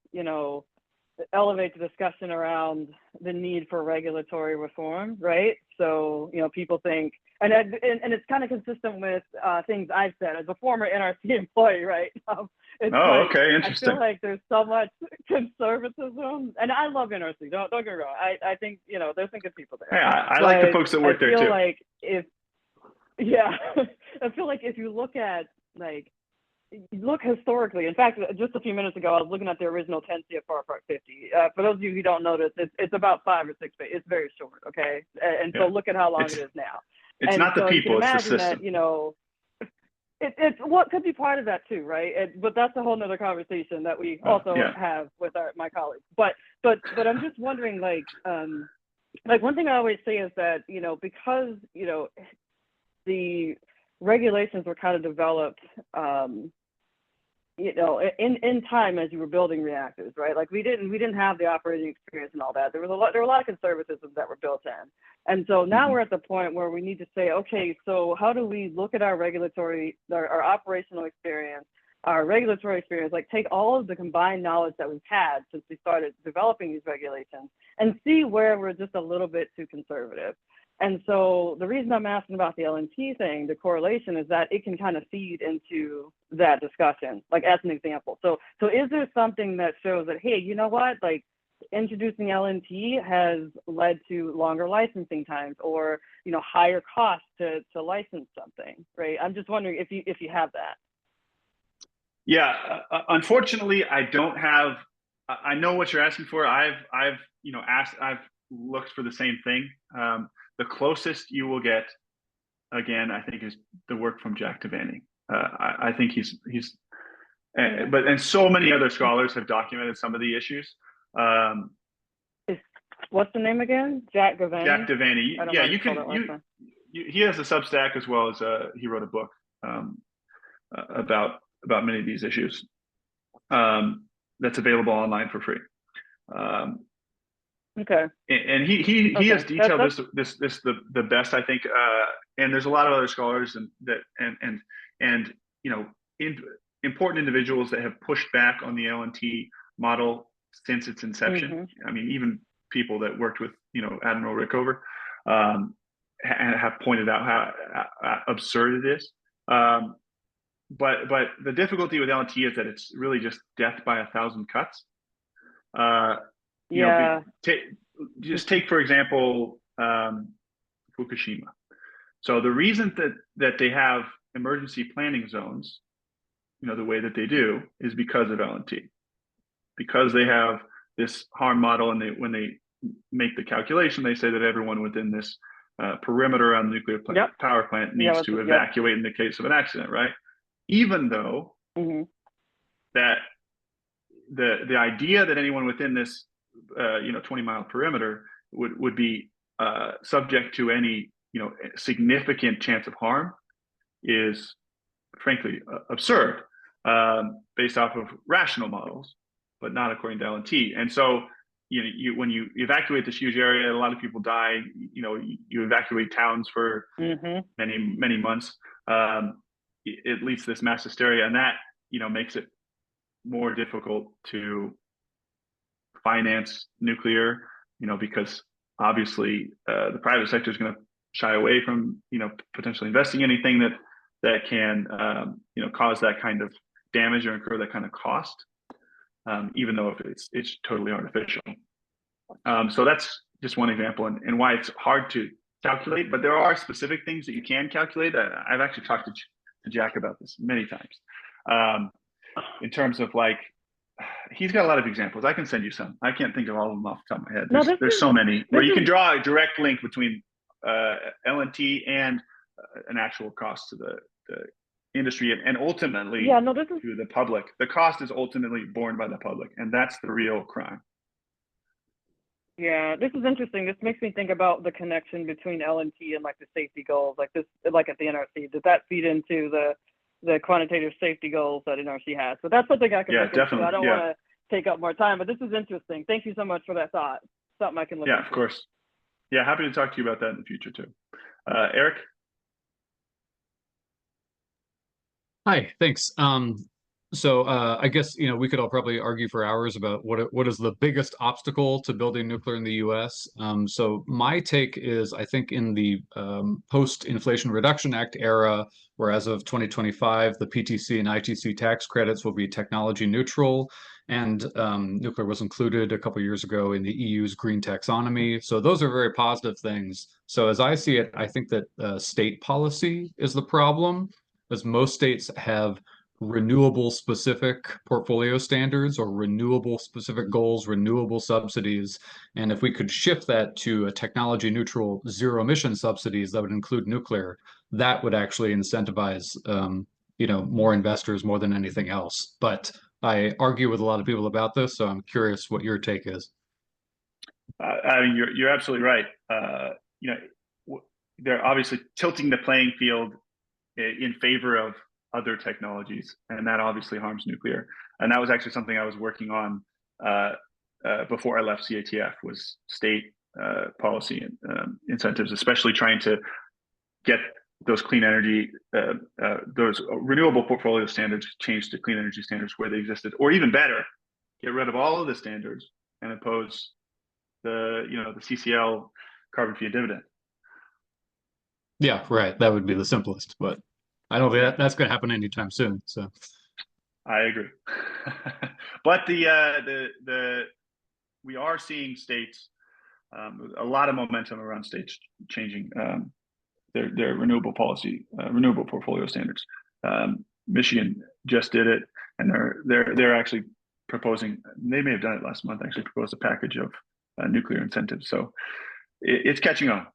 elevate the discussion around the need for regulatory reform, right? So, people think, and it's kind of consistent with things I've said as a former NRC employee, right? Okay, interesting. I feel like there's so much conservatism, and I love NRC. Don't get me wrong. I think there's some good people there. Yeah, I like the folks that work there too. I feel like I feel like if you look at look historically. In fact, just a few minutes ago, I was looking at the original 10 CFR Part 50. For those of you who don't notice, it's about 5 or 6 pages. It's very short, okay? And so look at how long it is now. It's not the people, it's the system. It's what could be part of that too, right? But that's a whole nother conversation that we also have with my colleagues. But I'm just wondering, one thing I always say is that, because, the regulations were kind of developed, in time as you were building reactors, right? Like we didn't have the operating experience and all that. There were a lot of conservatisms that were built in, and so now we're at the point where we need to say, okay, so how do we look at our our operational experience, our regulatory experience, like take all of the combined knowledge that we've had since we started developing these regulations, and see where we're just a little bit too conservative. And so the reason I'm asking about the LNT thing, the correlation, is that it can kind of feed into that discussion, like as an example. So is there something that shows that, hey, you know what, like introducing LNT has led to longer licensing times or, higher costs to license something, right? I'm just wondering if you have that. Yeah, unfortunately, I don't have, I know what you're asking for. I've looked for the same thing. The closest you will get, again, I think, is the work from Jack Devaney. I think he's and so many other scholars have documented some of the issues. What's the name again? Jack Devaney? Jack Devaney. Yeah, he has a Substack as well as he wrote a book about many of these issues that's available online for free. Okay. And he has detailed this the best, I think. And there's a lot of other scholars and important individuals that have pushed back on the LNT model since its inception. I mean, even people that worked with Admiral Rickover have pointed out how absurd it is. But the difficulty with LNT is that it's really just death by 1,000 cuts. Just take for example Fukushima. So the reason that they have emergency planning zones, the way that they do, is because of LNT, because they have this harm model, and when they make the calculation, they say that everyone within this perimeter around the nuclear power plant needs to evacuate in the case of an accident, right? Even though that the idea that anyone within this 20-mile perimeter would be subject to any significant chance of harm is frankly absurd, based off of rational models, but not according to LNT. And so when you evacuate this huge area, a lot of people die. You evacuate towns for many months. It leads to this mass hysteria, and that makes it more difficult to finance nuclear, because obviously the private sector is going to shy away from potentially investing anything that can cause that kind of damage or incur that kind of cost, even though if it's totally artificial. So that's just one example, and why it's hard to calculate. But there are specific things that you can calculate. I've actually talked to Jack about this many times. In terms of like, he's got a lot of examples. I can send you some. I can't think of all of them off the top of my head. There's so many where you can draw a direct link between L&T and an actual cost to the industry and ultimately to the public. The cost is ultimately borne by the public, and that's the real crime. Yeah, this is interesting. This makes me think about the connection between L&T and like the safety goals, like this, like at the NRC. Does that feed into the quantitative safety goals that NRC has? So that's something I can look into. I don't want to take up more time, but this is interesting. Thank you so much for that thought. Something I can look into. Yeah, of course. Yeah, happy to talk to you about that in the future too. Eric? Hi, thanks. So I guess, we could all probably argue for hours about what is the biggest obstacle to building nuclear in the US. So my take is, I think in the post-Inflation Reduction Act era, where as of 2025, the PTC and ITC tax credits will be technology neutral, and nuclear was included a couple years ago in the EU's green taxonomy. So those are very positive things. So as I see it, I think that state policy is the problem, as most states have renewable specific portfolio standards or renewable specific goals, renewable subsidies. And if we could shift that to a technology neutral zero emission subsidies that would include nuclear, that would actually incentivize more investors more than anything else. But I argue with a lot of people about this, so I'm curious what your take is. I mean, you're absolutely right. They're obviously tilting the playing field in favor of other technologies, and that obviously harms nuclear. And that was actually something I was working on before I left CATF, was state policy and incentives, especially trying to get those clean energy, those renewable portfolio standards changed to clean energy standards where they existed, or even better, get rid of all of the standards and impose the CCL carbon fee and dividend. Yeah, right. That would be the simplest, but I don't think that's going to happen anytime soon. So I agree. But we are seeing states, a lot of momentum around states changing their renewable policy, renewable portfolio standards. Michigan just did it, and they're actually proposing. They may have done it last month. Actually, proposed a package of nuclear incentives. So it's catching on.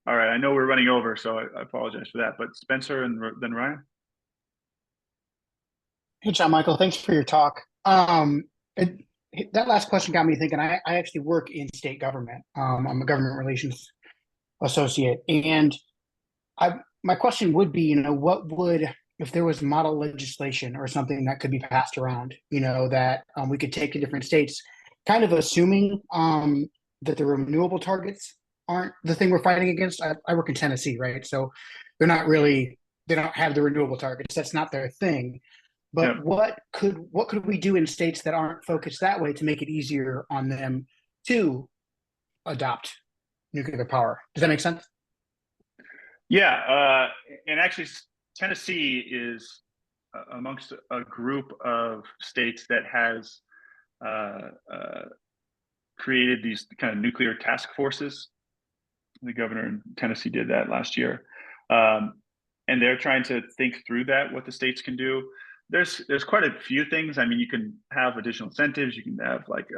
All right, I know we're running over, so I apologize for that. But Spencer and then Ryan. Hey, Jon-Michael, thanks for your talk. That last question got me thinking. I actually work in state government. I'm a government relations associate, and my question would be, what would, if there was model legislation or something that could be passed around, that we could take to different states, kind of assuming that the renewable targets aren't the thing we're fighting against. I work in Tennessee, right? So they don't have the renewable targets. That's not their thing. But what could we do in states that aren't focused that way to make it easier on them to adopt nuclear power? Does that make sense? Yeah, and actually Tennessee is amongst a group of states that has created these kind of nuclear task forces. The governor in Tennessee did that last year. And they're trying to think through that, what the states can do. There's quite a few things. I mean, you can have additional incentives. You can have like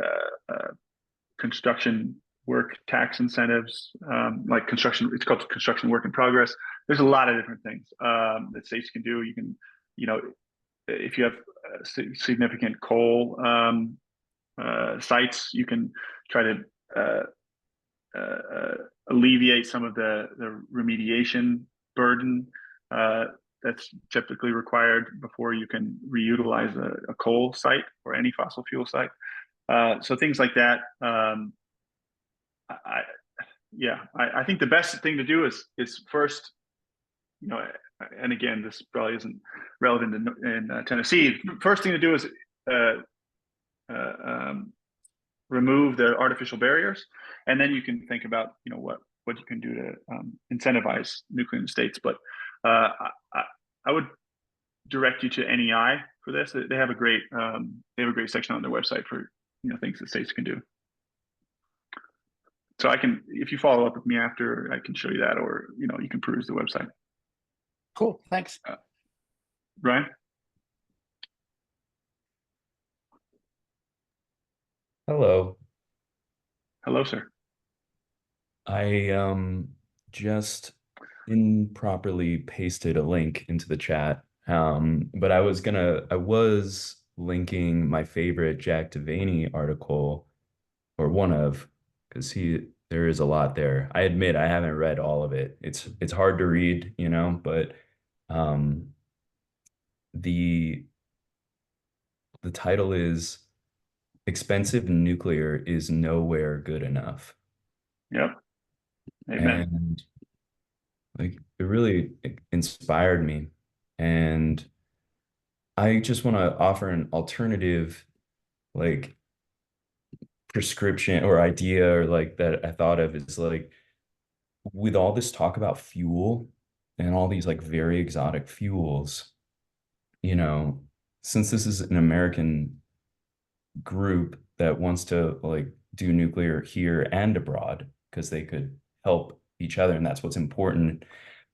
construction work tax incentives, like construction. It's called construction work in progress. There's a lot of different things that states can do. You can, if you have significant coal sites, you can try to alleviate some of the remediation burden that's typically required before you can reutilize a coal site or any fossil fuel site. So things like that. I think the best thing to do is first, and again, this probably isn't relevant in Tennessee. First thing to do is remove the artificial barriers, and then you can think about what you can do to incentivize nuclear in the states. But I would direct you to NEI for this. They have a great section on their website for things that states can do. So I can, if you follow up with me after, I can show you that, or you can peruse the website. Cool, thanks. Brian? Hello. Hello, sir. I just improperly pasted a link into the chat. But I was linking my favorite Jack Devaney article, or one of, because there is a lot there. I admit I haven't read all of it. It's hard to read, but the title is "Expensive Nuclear is Nowhere Good Enough." Yep. Amen. And like it really inspired me. And I just want to offer an alternative like prescription or idea or like that I thought of is like, with all this talk about fuel and all these like very exotic fuels, since this is an American group that wants to like do nuclear here and abroad because they could help each other, and that's what's important.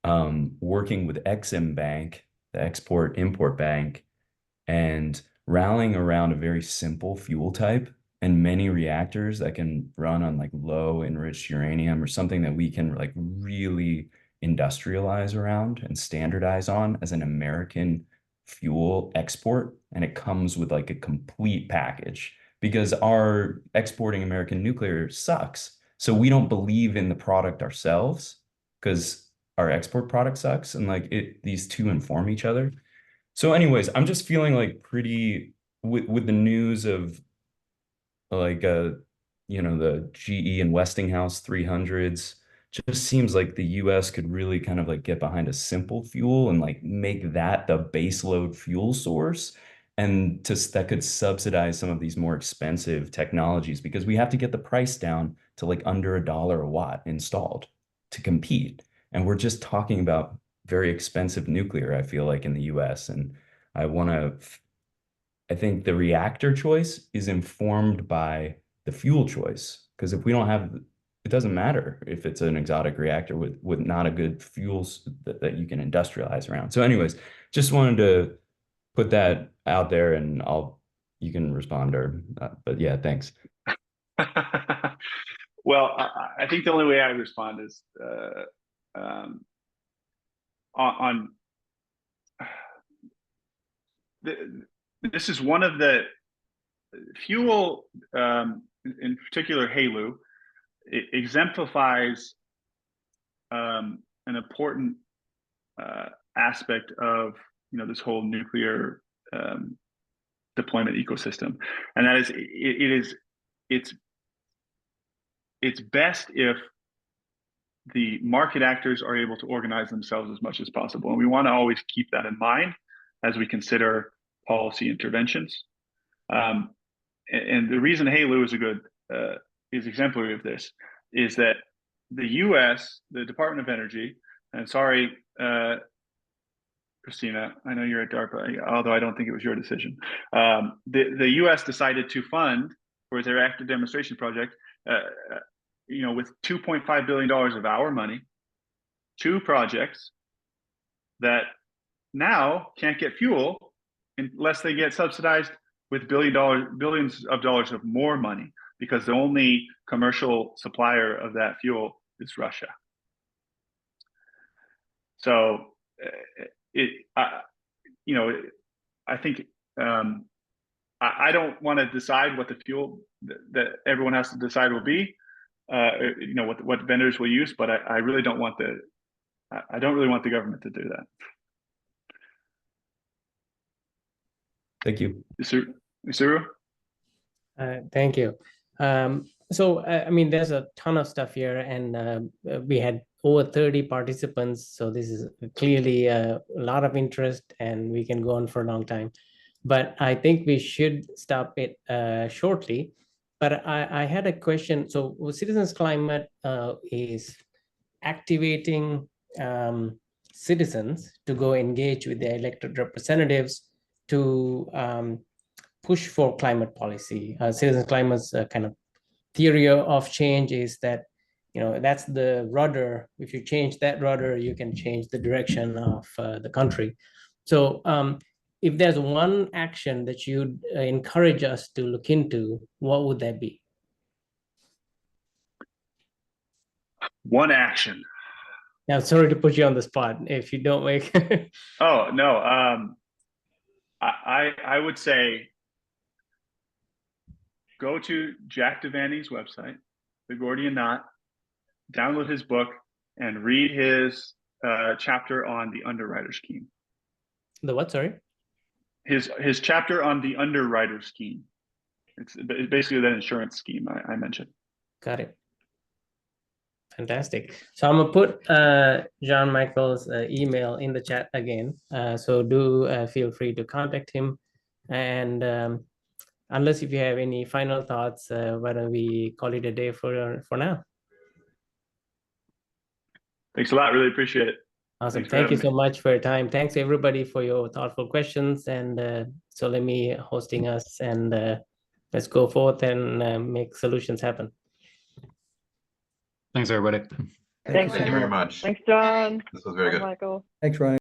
Working with Exim Bank, the Export Import Bank, and rallying around a very simple fuel type and many reactors that can run on like low enriched uranium, or something that we can like really industrialize around and standardize on as an American fuel export. And it comes with like a complete package, because our exporting American nuclear sucks. So we don't believe in the product ourselves because our export product sucks, and like these two inform each other. So anyways, I'm just feeling like pretty with the news of like the GE and Westinghouse 300s. Just seems like the US could really kind of like get behind a simple fuel and like make that the baseload fuel source, and that could subsidize some of these more expensive technologies, because we have to get the price down to like under $1 a watt installed to compete. And we're just talking about very expensive nuclear, I feel like, in the US. And I think the reactor choice is informed by the fuel choice, because if we don't have, it doesn't matter if it's an exotic reactor with not a good fuels that you can industrialize around. So anyways, just wanted to put that out there, and you can respond, but yeah, thanks. Well, I think the only way I respond is this is one of the fuel, in particular HALEU, it exemplifies an important aspect of this whole nuclear deployment ecosystem, and that is it's best if the market actors are able to organize themselves as much as possible, and we want to always keep that in mind as we consider policy interventions. And the reason HALEU is is exemplary of this is that the U.S., the Department of Energy, and sorry, Christina, I know you're at DARPA, although I don't think it was your decision. The U.S. decided to fund for its reactor demonstration project, with $2.5 billion of our money, 2 projects that now can't get fuel unless they get subsidized with billions of dollars of more money, because the only commercial supplier of that fuel is Russia. So I think I don't want to decide what the fuel that everyone has to decide will be, what vendors will use, but I really don't want I don't really want the government to do that. Thank you. Isuru? Thank you. So, I mean, there's a ton of stuff here, and we had over 30 participants. So this is clearly a lot of interest, and we can go on for a long time. But I think we should stop it shortly. But I had a question. So Citizens Climate is activating citizens to go engage with their elected representatives to push for climate policy. Citizens Climate's kind of theory of change is that, that's the rudder. If you change that rudder, you can change the direction of the country. So if there's one action that you'd encourage us to look into, what would that be? One action. Now, sorry to put you on the spot. If you don't make Oh no, I would say go to Jack Devaney's website, The Gordian Knot, download his book, and read his chapter on the underwriter scheme. The what? Sorry. His chapter on the underwriter scheme. It's basically that insurance scheme I mentioned. Got it. Fantastic. So I'm gonna put Jon-Michael's email in the chat again. So do feel free to contact him. And unless if you have any final thoughts, why don't we call it a day for now? Thanks a lot. Really appreciate it. Awesome. Thanks for Thank you having so much for your time. Thanks everybody for your thoughtful questions and Solemi hosting us, and let's go forth and make solutions happen. Thanks, everybody. Thanks Thank you very much. Thanks, John. This was very good. Michael. Thanks, Ryan.